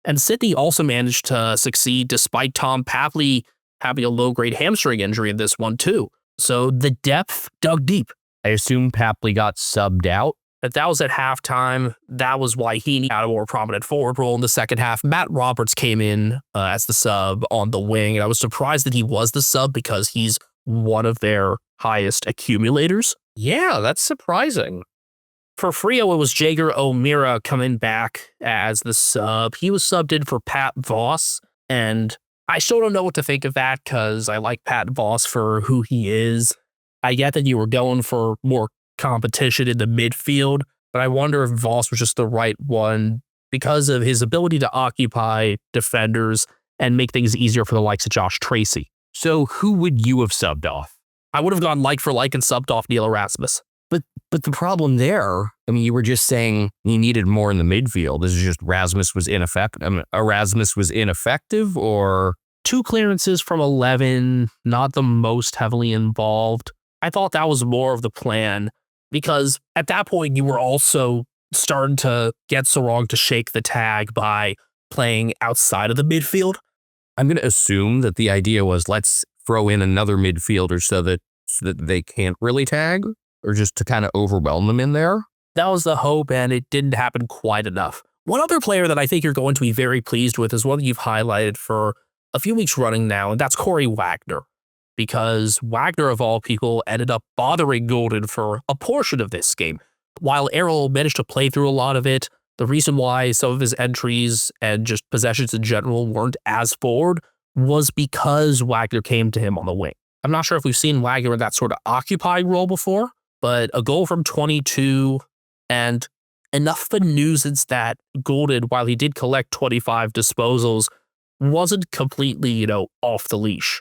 D: And Sydney also managed to succeed despite Tom Papley having a low-grade hamstring injury in this one too. So the depth dug deep.
H: I assume Papley got subbed out.
D: But that was at halftime. That was why he had a more prominent forward role in the second half. Matt Roberts came in as the sub on the wing, and I was surprised that he was the sub because he's one of their highest accumulators.
H: Yeah, that's surprising.
D: For Frio, it was Jager O'Meara coming back as the sub. He was subbed in for Pat Voss, and I still don't know what to think of that because I like Pat Voss for who he is. I get that you were going for more competition in the midfield, but I wonder if Voss was just the right one because of his ability to occupy defenders and make things easier for the likes of Josh Tracy.
H: So who would you have subbed off?
D: I would have gone like for like and subbed off Neil Erasmus.
H: But the problem there, I mean, you were just saying you needed more in the midfield. This is just Erasmus was ineffective. Erasmus was ineffective, or
D: 2 clearances from 11, not the most heavily involved. I thought that was more of the plan because at that point you were also starting to get so wrong to shake the tag by playing outside of the midfield.
H: I'm going to assume that the idea was let's throw in another midfielder so that they can't really tag, or just to kind of overwhelm them in there.
D: That was the hope, and it didn't happen quite enough. One other player that I think you're going to be very pleased with is one that you've highlighted for a few weeks running now, and that's Corey Wagner. Because Wagner, of all people, ended up bothering Golden for a portion of this game. While Errol managed to play through a lot of it, the reason why some of his entries and just possessions in general weren't as forward was because Wagner came to him on the wing. I'm not sure if we've seen Wagner in that sort of occupying role before, but a goal from 22 and enough of a nuisance that Golden, while he did collect 25 disposals, wasn't completely, off the leash.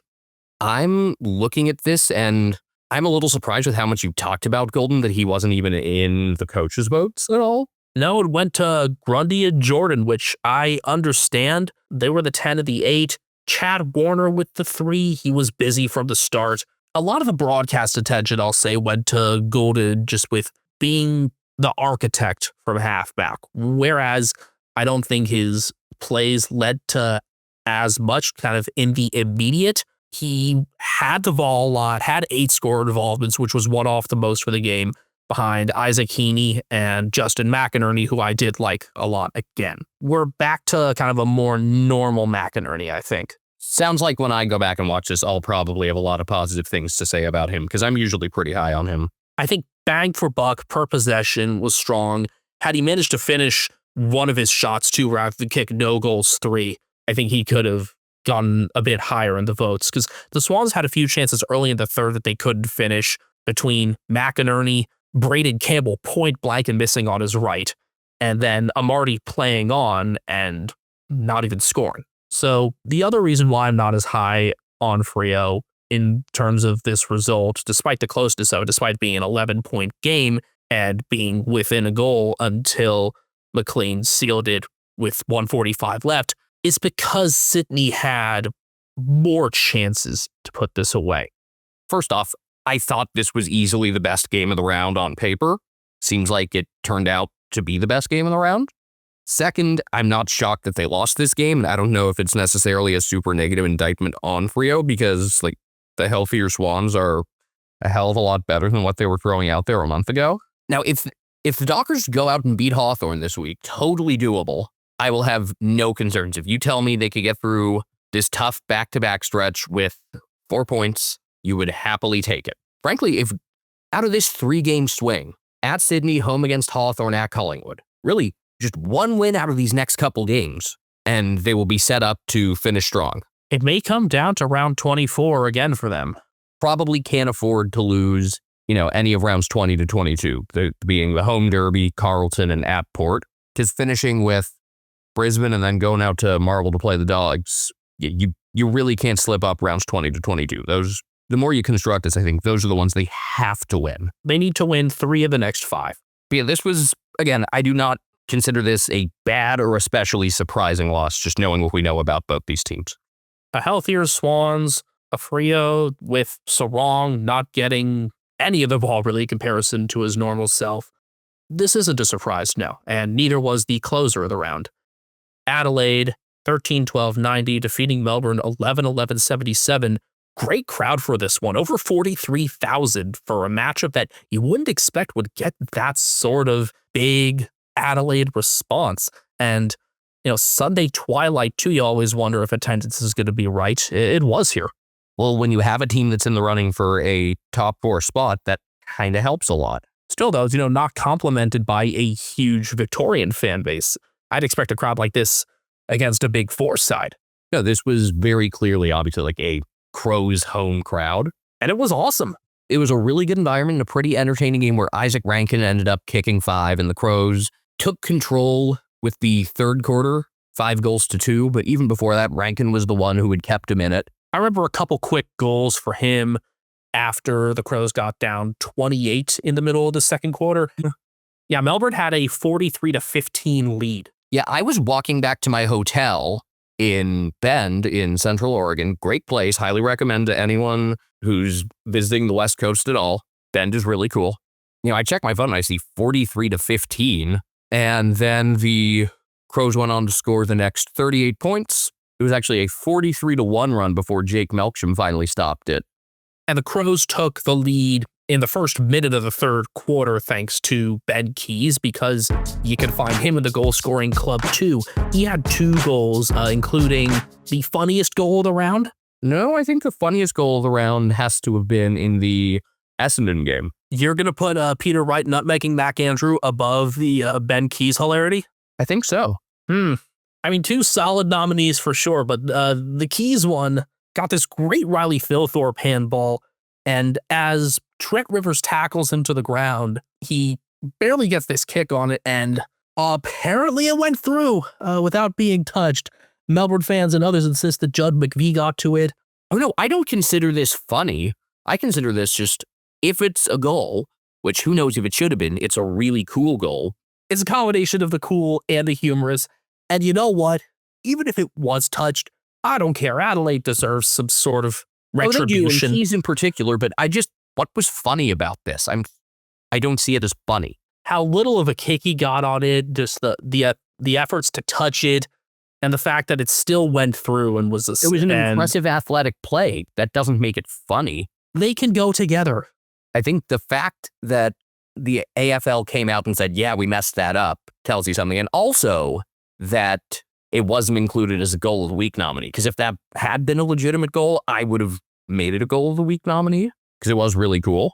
H: I'm looking at this and I'm a little surprised with how much you talked about Golden, that he wasn't even in the coaches' votes at all.
D: No, it went to Grundy and Jordan, which I understand. They were the 10 of the 8. Chad Warner with the 3. He was busy from the start. A lot of the broadcast attention, I'll say, went to Golden just with being the architect from halfback, whereas I don't think his plays led to as much kind of in the immediate. He had the ball a lot, had 8 score involvements, which was one off the most for the game, behind Isaac Heaney and Justin McInerney, who I did like a lot again. We're back to kind of a more normal McInerney, I think.
H: Sounds like when I go back and watch this, I'll probably have a lot of positive things to say about him, because I'm usually pretty high on him.
D: I think bang for buck per possession was strong. Had he managed to finish one of his shots too, rather than kick no goals 3, I think he could have gotten a bit higher in the votes, because the Swans had a few chances early in the third that they couldn't finish between McInerney, Braden Campbell point blank and missing on his right, and then Amarty playing on and not even scoring. So the other reason why I'm not as high on Frio in terms of this result, despite the closeness of it, despite being an 11-point game and being within a goal until McLean sealed it with 1:45 left, is because Sydney had more chances to put this away.
H: First off, I thought this was easily the best game of the round on paper. Seems like it turned out to be the best game of the round. Second, I'm not shocked that they lost this game, and I don't know if it's necessarily a super negative indictment on Frio, because the healthier Swans are a hell of a lot better than what they were throwing out there a month ago. Now, if the Dockers go out and beat Hawthorn this week, totally doable. I will have no concerns. If you tell me they could get through this tough back-to-back stretch with 4 points, you would happily take it. Frankly, if out of this 3-game swing, at Sydney, home against Hawthorn, at Collingwood, really just one win out of these next couple games, and they will be set up to finish strong.
D: It may come down to round 24 again for them.
H: Probably can't afford to lose, any of rounds 20 to 22, being the home derby, Carlton, and at Port, because finishing with Brisbane and then going out to Marvel to play the Dogs, you really can't slip up rounds 20 to 22. Those, the more you construct this, I think those are the ones they have to win.
D: They need to win 3 of the next 5.
H: But yeah, this was, again, I do not consider this a bad or especially surprising loss, just knowing what we know about both these teams?
D: A healthier Swans, a Frio with Sarong not getting any of the ball really in comparison to his normal self. This isn't a surprise, no, and neither was the closer of the round. Adelaide, 13-12-90, defeating Melbourne 11-11-77. Great crowd for this one, over 43,000 for a matchup that you wouldn't expect would get that sort of big Adelaide response. And, Sunday twilight too, you always wonder if attendance is going to be right. It was here.
H: Well, when you have a team that's in the running for a top 4 spot, that kind of helps a lot.
D: Still, though, not complemented by a huge Victorian fan base. I'd expect a crowd like this against a Big Four side.
H: No, this was very clearly, obviously, like a Crows home crowd.
D: And it was awesome.
H: It was a really good environment, a pretty entertaining game where Isaac Rankin ended up kicking 5, and the Crows took control with the third quarter, 5-2. But even before that, Rankin was the one who had kept him in it.
D: I remember a couple quick goals for him after the Crows got down 28 in the middle of the second quarter. Yeah, Melbourne had a 43-15 lead.
H: Yeah, I was walking back to my hotel in Bend in Central Oregon. Great place. Highly recommend to anyone who's visiting the West Coast at all. Bend is really cool. I check my phone and I see 43-15. And then the Crows went on to score the next 38 points. It was actually a 43-1 run before Jake Melksham finally stopped it.
D: And the Crows took the lead in the first minute of the third quarter thanks to Ben Keys, because you can find him in the goal-scoring club too. He had 2 goals, including the funniest goal of the round.
H: No, I think the funniest goal of the round has to have been in the Essendon game.
D: You're going to put Peter Wright nutmegging Mac Andrew above the Ben Keys hilarity?
H: I think so.
D: I mean, 2 solid nominees for sure, but the Keys one got this great Riley Philthorpe handball, and as Trent Rivers tackles him to the ground, he barely gets this kick on it, and apparently it went through without being touched. Melbourne fans and others insist that Judd McVie got to it.
H: Oh no, I don't consider this funny. I consider this just, if it's a goal, which who knows if it should have been, it's a really cool goal.
D: It's a combination of the cool and the humorous. And you know what? Even if it was touched, I don't care. Adelaide deserves some sort of retribution.
H: He's in particular, but what was funny about this? I don't see it as funny.
D: How little of a kick he got on it, just the efforts to touch it, and the fact that it still went through and was
H: It was an impressive athletic play. That doesn't make it funny.
D: They can go together.
H: I think the fact that the AFL came out and said, yeah, we messed that up, tells you something. And also that it wasn't included as a goal of the week nominee. Because if that had been a legitimate goal, I would have made it a goal of the week nominee, because it was really cool.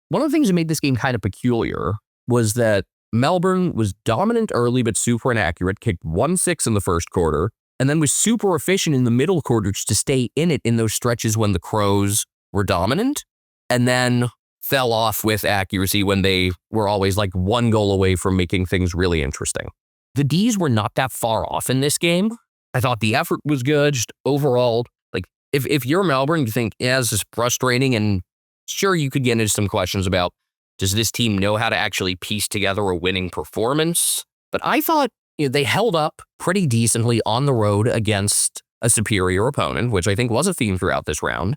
H: One of the things that made this game kind of peculiar was that Melbourne was dominant early but super inaccurate, kicked 1-6 in the first quarter, and then was super efficient in the middle quarters to stay in it in those stretches when the Crows were dominant, and then fell off with accuracy when they were always like 1 goal away from making things really interesting. The D's were not that far off in this game. I thought the effort was good, just overall. Like, if you're Melbourne, you think, yeah, this is frustrating, and sure, you could get into some questions about, does this team know how to actually piece together a winning performance? But I thought they held up pretty decently on the road against a superior opponent, which I think was a theme throughout this round.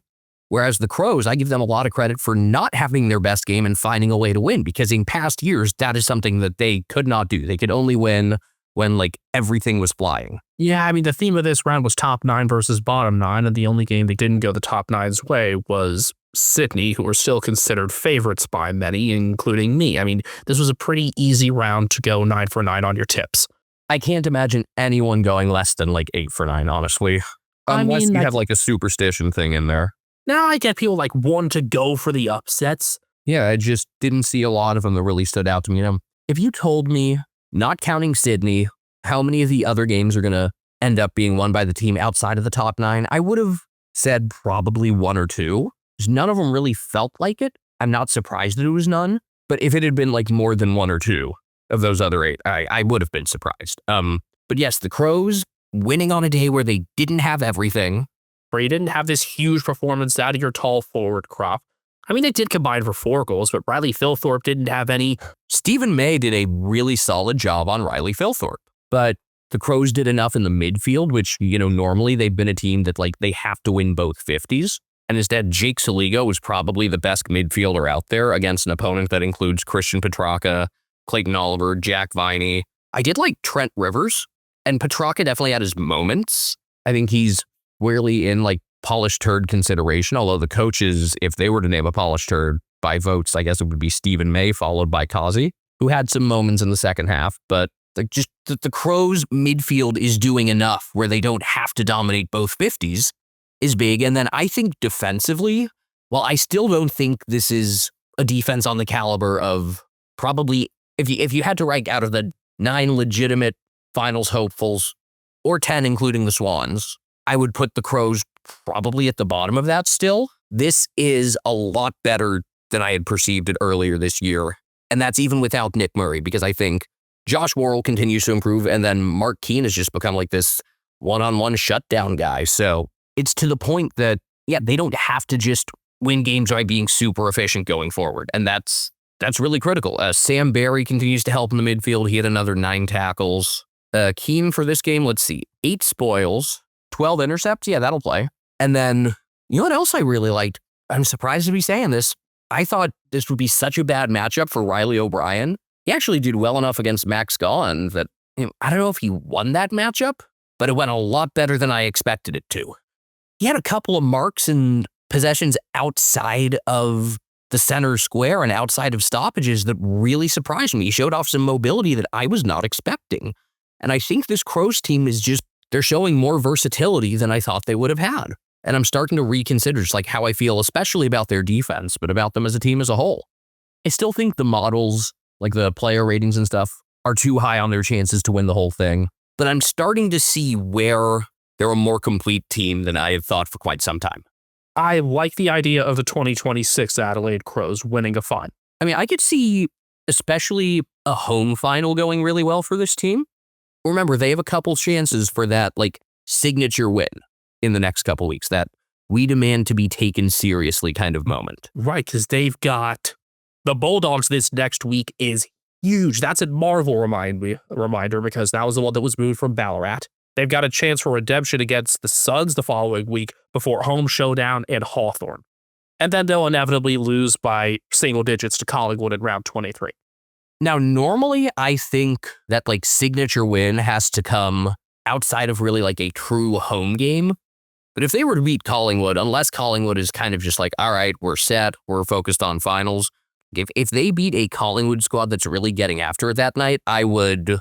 H: Whereas the Crows, I give them a lot of credit for not having their best game and finding a way to win, because in past years, that is something that they could not do. They could only win when everything was flying.
D: Yeah, I mean, the theme of this round was top 9 versus bottom 9, and the only game that didn't go the top 9's way was Sydney, who were still considered favorites by many, including me. I mean, this was a pretty easy round to go 9 for 9 on your tips.
H: I can't imagine anyone going less than 8 for 9, honestly. Unless you have a superstition thing in there.
D: Now I get people want to go for the upsets.
H: Yeah, I just didn't see a lot of them that really stood out to me. If you told me, not counting Sydney, how many of the other games are going to end up being won by the team outside of the top 9, I would have said probably 1 or 2. None of them really felt like it. I'm not surprised that it was none. But if it had been more than 1 or 2 of those other 8, I would have been surprised. But yes, the Crows winning on a day where they didn't have everything.
D: Where you didn't have this huge performance out of your tall forward crop. I mean, they did combine for 4 goals, but Riley Philthorpe didn't have any.
H: Stephen May did a really solid job on Riley Philthorpe, but the Crows did enough in the midfield, which, normally they've been a team that, they have to win both 50s. And instead, Jake Saligo was probably the best midfielder out there against an opponent that includes Christian Petrarca, Clayton Oliver, Jack Viney. I did like Trent Rivers, and Petrarca definitely had his moments. I think he's rarely in, polished turd consideration, although the coaches, if they were to name a polished turd by votes, I guess it would be Stephen May, followed by Kazi, who had some moments in the second half. But the Crows midfield is doing enough where they don't have to dominate both 50s is big. And then I think defensively, while I still don't think this is a defense on the caliber of probably, if you had to rank out of the 9 legitimate finals hopefuls, or 10 including the Swans, I would put the Crows probably at the bottom of that still. This is a lot better than I had perceived it earlier this year. And that's even without Nick Murray, because I think Josh Worrell continues to improve, and then Mark Keane has just become this one-on-one shutdown guy. So it's to the point that, they don't have to just win games by being super efficient going forward. And that's really critical. Sam Barry continues to help in the midfield. He had another 9 tackles. Keane for this game, let's see, 8 spoils, 12 intercepts. Yeah, that'll play. And then, you know what else I really liked? I'm surprised to be saying this. I thought this would be such a bad matchup for Riley O'Brien. He actually did well enough against Max Gaughan that, I don't know if he won that matchup, but it went a lot better than I expected it to. He had a couple of marks and possessions outside of the center square and outside of stoppages that really surprised me. He showed off some mobility that I was not expecting. And I think this Crows team is they're showing more versatility than I thought they would have had. And I'm starting to reconsider just how I feel, especially about their defense, but about them as a team as a whole. I still think the models, the player ratings and stuff, are too high on their chances to win the whole thing. But I'm starting to see where they're a more complete team than I have thought for quite some time.
D: I like the idea of the 2026 Adelaide Crows winning a final.
H: I mean, I could see especially a home final going really well for this team. Remember, they have a couple chances for that, signature win in the next couple weeks, that we demand to be taken seriously kind of moment.
D: Right, because they've got the Bulldogs this next week is huge. That's a Marvel reminder, because that was the one that was moved from Ballarat. They've got a chance for redemption against the Suns the following week before home showdown in Hawthorn. And then they'll inevitably lose by single digits to Collingwood in round 23.
H: Now, normally I think that signature win has to come outside of really a true home game. But if they were to beat Collingwood, unless Collingwood is kind of just all right, we're set, we're focused on finals. If they beat a Collingwood squad that's really getting after it that night, I would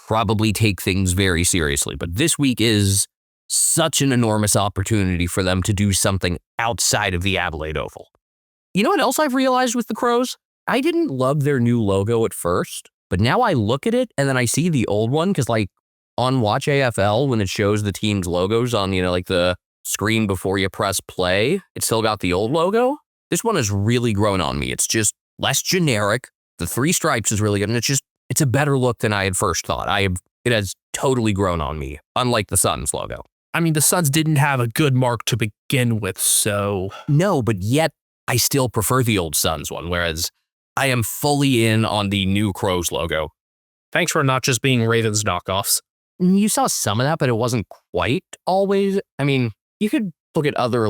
H: probably take things very seriously. But this week is such an enormous opportunity for them to do something outside of the Adelaide Oval. You know what else I've realized with the Crows? I didn't love their new logo at first, but now I look at it and then I see the old one, because on Watch AFL, when it shows the team's logos on, the screen before you press play, it's still got the old logo. This one has really grown on me. It's just less generic. The 3 stripes is really good, and it's a better look than I had first thought. It has totally grown on me, unlike the Suns logo.
D: I mean, the Suns didn't have a good mark to begin with, so...
H: No, but yet I still prefer the old Suns one, whereas I am fully in on the new Crows logo.
D: Thanks for not just being Ravens knockoffs.
H: You saw some of that, but it wasn't quite always. I mean, you could look at other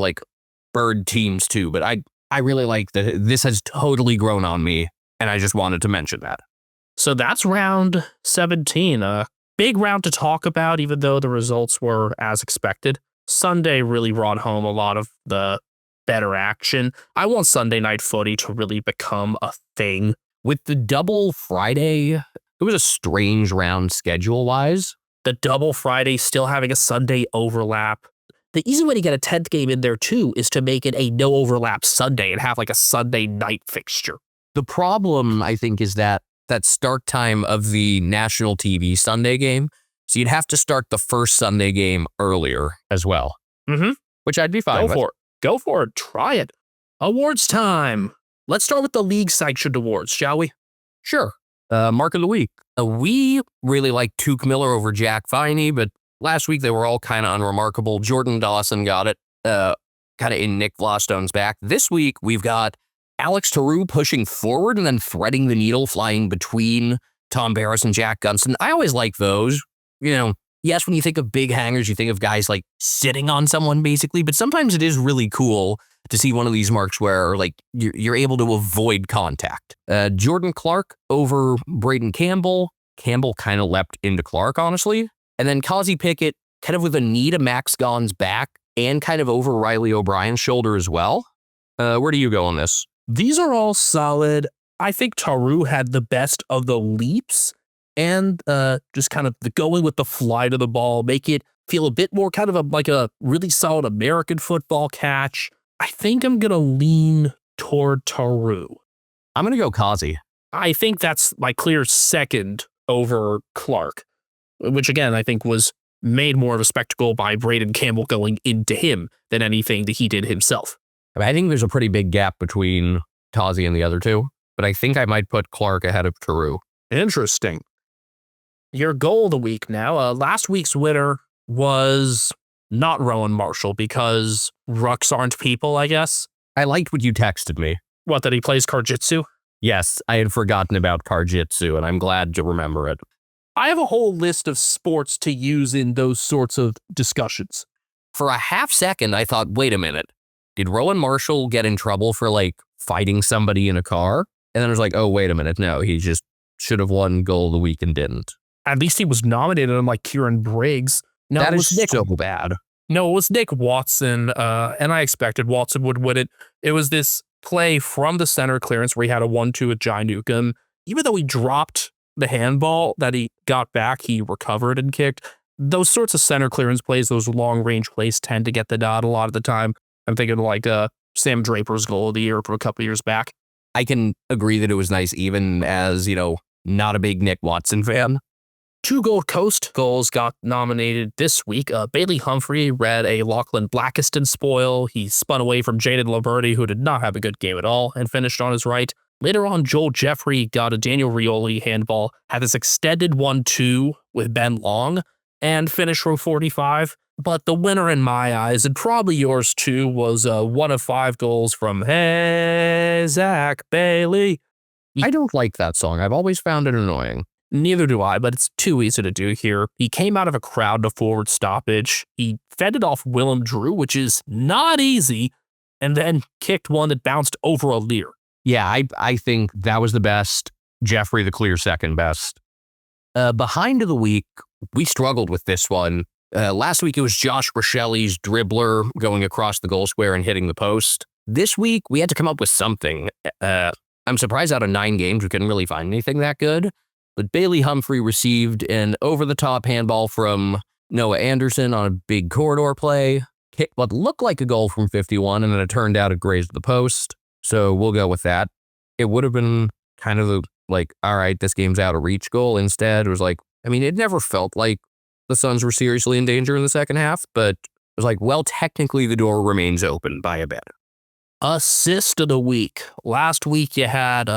H: bird teams too, but I really like that this has totally grown on me, and I just wanted to mention that.
D: So that's round 17. A big round to talk about, even though the results were as expected. Sunday really brought home a lot of the better action. I want Sunday night footy to really become a thing.
H: With the double Friday, it was a strange round schedule-wise.
D: The double Friday still having a Sunday overlap. The easy way to get a 10th game in there, too, is to make it a no-overlap Sunday and have a Sunday night fixture.
H: The problem, I think, is that start time of the national TV Sunday game. So you'd have to start the first Sunday game earlier as well.
D: Mm-hmm.
H: Which I'd be fine with.
D: Go for it. Try it. Awards time. Let's start with the league sanctioned awards, shall we?
H: Sure. Mark of the week. We really like Tuke Miller over Jack Viney, but last week they were all kind of unremarkable. Jordan Dawson got it, kind of in Nick Vlastone's back. This week we've got Alex Taru pushing forward and then threading the needle flying between Tom Barris and Jack Gunston. I always like those. Yes, when you think of big hangers, you think of guys like sitting on someone basically, but sometimes it is really cool to see one of these marks where like you're able to avoid contact. Jordan Clark over Braden Campbell. Campbell kind of leapt into Clark, honestly. And then Kazi Pickett kind of with a knee to Max Gaughan's back and kind of over Riley O'Brien's shoulder as well. Where do you go on this?
D: These are all solid. I think Taru had the best of the leaps and just kind of the going with the fly to the ball, make it feel a bit more kind of like a really solid American football catch. I think I'm going to lean toward Taru.
H: I'm going to go Kazi.
D: I think that's my clear second over Clark, which again, I think was made more of a spectacle by Braden Campbell going into him than anything that he did himself.
H: I think there's a pretty big gap between Kazi and the other two, but I think I might put Clark ahead of Taru.
D: Interesting. Your goal of the week now. Last week's winner was not Rowan Marshall because rucks aren't people, I guess.
H: I liked what you texted me.
D: What, that he plays Karjitsu?
H: Yes, I had forgotten about Karjitsu, and I'm glad to remember it.
D: I have a whole list of sports to use in those sorts of discussions.
H: For a half second, I thought, wait a minute. Did Rowan Marshall get in trouble for, like, fighting somebody in a car? And then I was like, oh, wait a minute. No, he just should have won goal of the week and didn't.
D: At least he was nominated, unlike Kieran Briggs. No,
H: that
D: it
H: is
D: was Nick.
H: so bad.
D: No, it was Nick Watson, and I expected Watson would win it. It was this play from the center clearance where he had a 1-2 with Jai Newcomb. Even though he dropped the handball that he got back, he recovered and kicked. Those sorts of center clearance plays, those long-range plays tend to get the nod a lot of the time. I'm thinking like Sam Draper's goal of the year from a couple years back.
H: I can agree that it was nice, even as, not a big Nick Watson fan.
D: 2 Gold Coast goals got nominated this week. Bailey Humphrey read a Lachlan Blackiston spoil. He spun away from Jaden Laverty, who did not have a good game at all, and finished on his right. Later on, Joel Jeffrey got a Daniel Rioli handball, had this extended 1-2 with Ben Long, and finished from 45. But the winner in my eyes, and probably yours too, was 1 of 5 goals from Hey Zach Bailey.
H: I don't like that song. I've always found it annoying.
D: Neither do I, but it's too easy to do here. He came out of a crowd to forward stoppage. He fended off Willem Drew, which is not easy, and then kicked one that bounced over a Lear.
H: Yeah, I think that was the best. Jeffrey, the clear second best. Behind of the week, we struggled with this one. Last week, it was Josh Rochelli's dribbler going across the goal square and hitting the post. This week, we had to come up with something. I'm surprised out of 9 games, we couldn't really find anything that good. But Bailey Humphrey received an over-the-top handball from Noah Anderson on a big corridor play, kicked what looked like a goal from 51, and then it turned out it grazed the post. So we'll go with that. It would have been kind of like, all right, this game's out of reach goal. Instead, it was like, it never felt like the Suns were seriously in danger in the second half, but it was like, well, technically the door remains open by a bit.
D: Assist of the week. Last week you had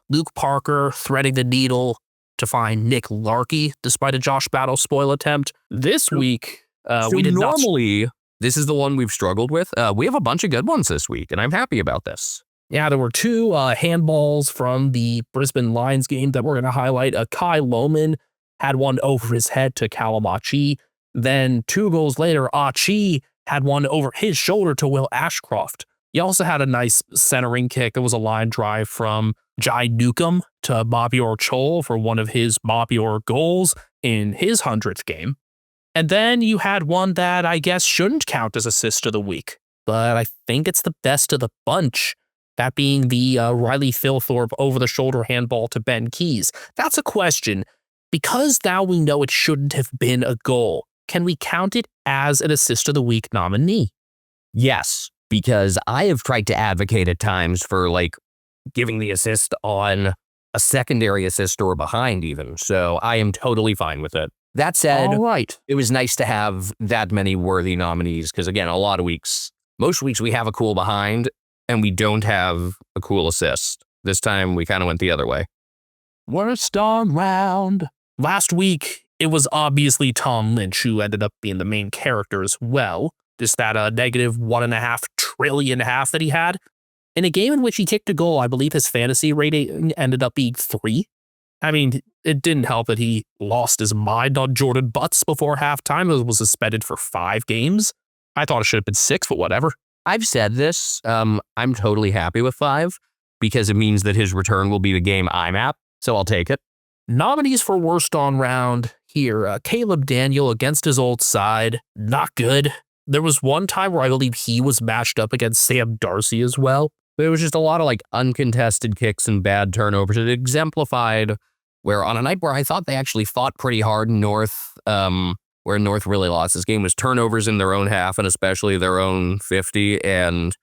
D: Luke Parker threading the needle to find Nick Larkey despite a Josh Battle spoil attempt. This week, we did
H: normally, this is the one we've struggled with. We have a bunch of good ones this week, and I'm happy about this.
D: Yeah, there were 2 handballs from the Brisbane Lions game that we're going to highlight. Kai Lohman had one over his head to Callum Achi. Then 2 goals later, Achi had one over his shoulder to Will Ashcroft. He also had a nice centering kick. It was a line drive from Jai Newcomb to Bobby Orr-Chol for one of his Bobby Orr goals in his 100th game. And then you had one that I guess shouldn't count as assist of the week, but I think it's the best of the bunch. That being the Riley Thilthorpe over-the-shoulder handball to Ben Keys. That's a question. Because now we know it shouldn't have been a goal, can we count it as an assist of the week nominee?
H: Yes, because I have tried to advocate at times for giving the assist on a secondary assist or behind even. So I am totally fine with it. That said,
D: all right,
H: it was nice to have that many worthy nominees because, again, a lot of weeks, most weeks we have a cool behind and we don't have a cool assist. This time we kind of went the other way.
D: Worst on round. Last week, it was obviously Tom Lynch who ended up being the main character as well. Just that negative $1.5 trillion that he had. In a game in which he kicked a goal, I believe his fantasy rating ended up being 3. I mean, it didn't help that he lost his mind on Jordan Butts before halftime and was suspended for 5 games. I thought it should have been 6, but whatever.
H: I've said this. I'm totally happy with 5 because it means that his return will be the game I'm at, so I'll take it.
D: Nominees for worst on round here. Caleb Daniel against his old side. Not good. There was one time where I believe he was matched up against Sam Darcy as well.
H: There was just a lot of like uncontested kicks and bad turnovers. It exemplified where on a night where I thought they actually fought pretty hard in North, where North really lost this game, was turnovers in their own half and especially their own 50, and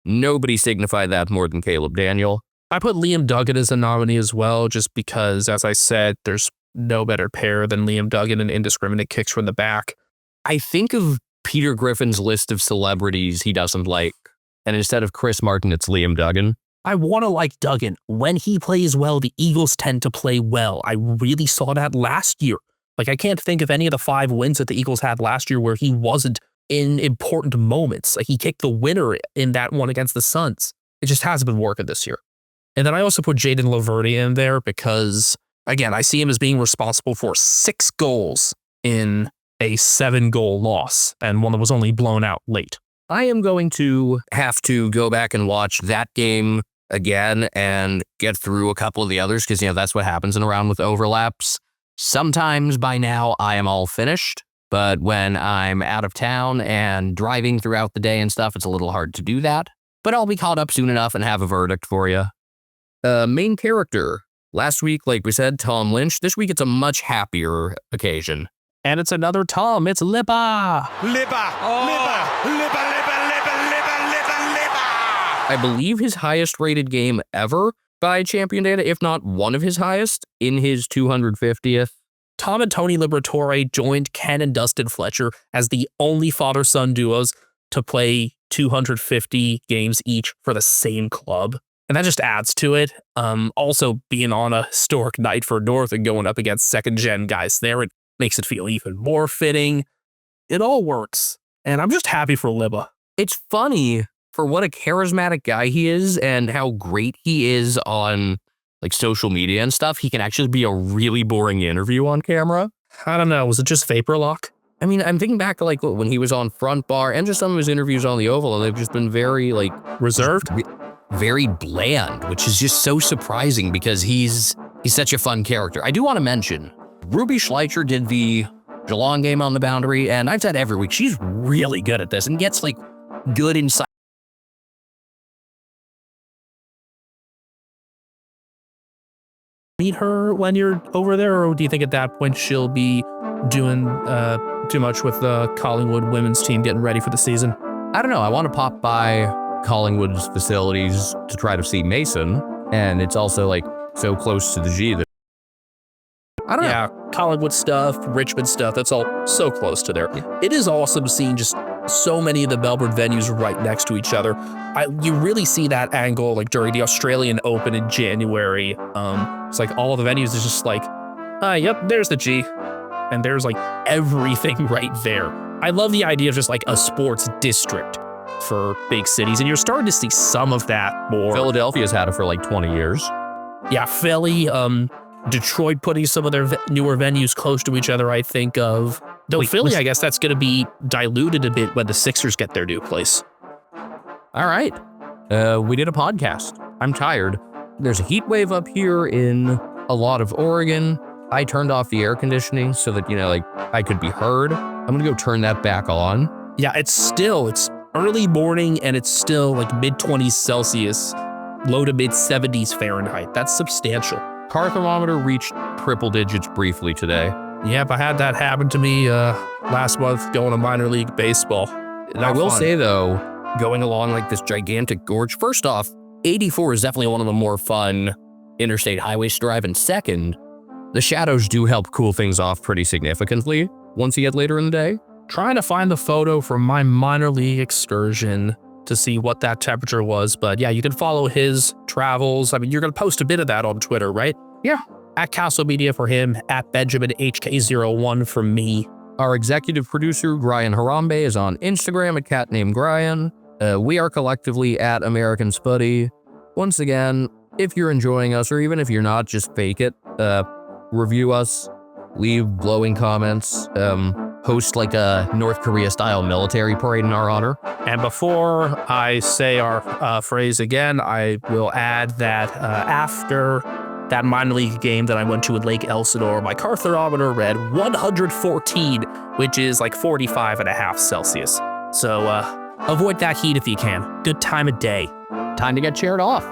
H: nobody signified that more than Caleb Daniel.
D: I put Liam Duggan as a nominee as well, just because, as I said, there's no better pair than Liam Duggan and indiscriminate kicks from the back.
H: I think of Peter Griffin's list of celebrities he doesn't like, and instead of Chris Martin, it's Liam Duggan.
D: I want to like Duggan. When he plays well, the Eagles tend to play well. I really saw that last year. Like, I can't think of any of the 5 wins that the Eagles had last year where he wasn't in important moments. Like, he kicked the winner in that one against the Suns. It just hasn't been working this year. And then I also put Jaden Laverty in there because, again, I see him as being responsible for 6 goals in a 7-goal loss, and one that was only blown out late.
H: I am going to have to go back and watch that game again and get through a couple of the others because, that's what happens in a round with overlaps. Sometimes by now I am all finished, but when I'm out of town and driving throughout the day and stuff, it's a little hard to do that. But I'll be caught up soon enough and have a verdict for you. Main character. Last week, like we said, Tom Lynch. This week it's a much happier occasion.
D: And it's another Tom. It's Libba.
B: Libba.
H: I believe his highest rated game ever by Champion Data, if not one of his highest, in his 250th.
D: Tom and Tony Liberatore joined Ken and Dustin Fletcher as the only father-son duos to play 250 games each for the same club. And that just adds to it. Also, being on a historic night for North and going up against second-gen guys there, it makes it feel even more fitting. It all works. And I'm just happy for Libba.
H: It's funny for what a charismatic guy he is and how great he is on like social media and stuff. He can actually be a really boring interview on camera.
D: I don't know. Was it just vapor lock?
H: I mean, I'm thinking back to like when he was on Front Bar and just some of his interviews on the Oval, and they've just been very like
D: reserved,
H: very bland, which is just so surprising because he's such a fun character. I do want to mention Ruby Schleicher did the Geelong game on the boundary, and I've said every week she's really good at this and gets like good insight.
D: Meet her when you're over there, or do you think at that point she'll be doing too much with the Collingwood women's team getting ready for the season?
H: I don't know. I want to pop by Collingwood's facilities to try to see Mason, and it's also like so close to the G that I don't know.
D: Yeah, Collingwood stuff, Richmond stuff, that's all so close to there. It is awesome seeing just so many of the Melbourne venues right next to each other. You really see that angle like during the Australian Open in January. It's like all of the venues is just like, yep, there's the G. And there's like everything right there. I love the idea of just like a sports district for big cities. And you're starting to see some of that more.
H: Philadelphia's had it for like 20 years.
D: Yeah, Philly, Detroit putting some of their newer venues close to each other, I think of. Though Philly, I guess that's going to be diluted a bit when the Sixers get their new place.
H: All right. We did a podcast. I'm tired. There's a heat wave up here in a lot of Oregon. I turned off the air conditioning so that, I could be heard. I'm going to go turn that back on.
D: Yeah, it's early morning and it's still like mid-20s Celsius, low to mid-70s Fahrenheit. That's substantial.
H: Car thermometer reached triple digits briefly today.
D: Yep, I had that happen to me last month going to minor league baseball.
H: And I will say, though, going along like this gigantic gorge, first off, 84 is definitely one of the more fun interstate highways to drive. And second, the shadows do help cool things off pretty significantly once you get later in the day.
D: Trying to find the photo from my minor league excursion to see what that temperature was. But yeah, you can follow his travels. I mean, you're going to post a bit of that on Twitter, right?
H: Yeah.
D: At Castle Media for him, at Benjamin HK01 for me.
H: Our executive producer, Brian Harambe, is on Instagram at cat named Brian. We are collectively at American Spuddy. Once again, if you're enjoying us, or even if you're not, just fake it. Review us, leave glowing comments, host like a North Korea-style military parade in our honor.
D: And before I say our phrase again, I will add that after that minor league game that I went to in Lake Elsinore, my car thermometer read 114, which is like 45.5 Celsius. So avoid that heat if you can. Good time of day.
H: Time to get cheered off.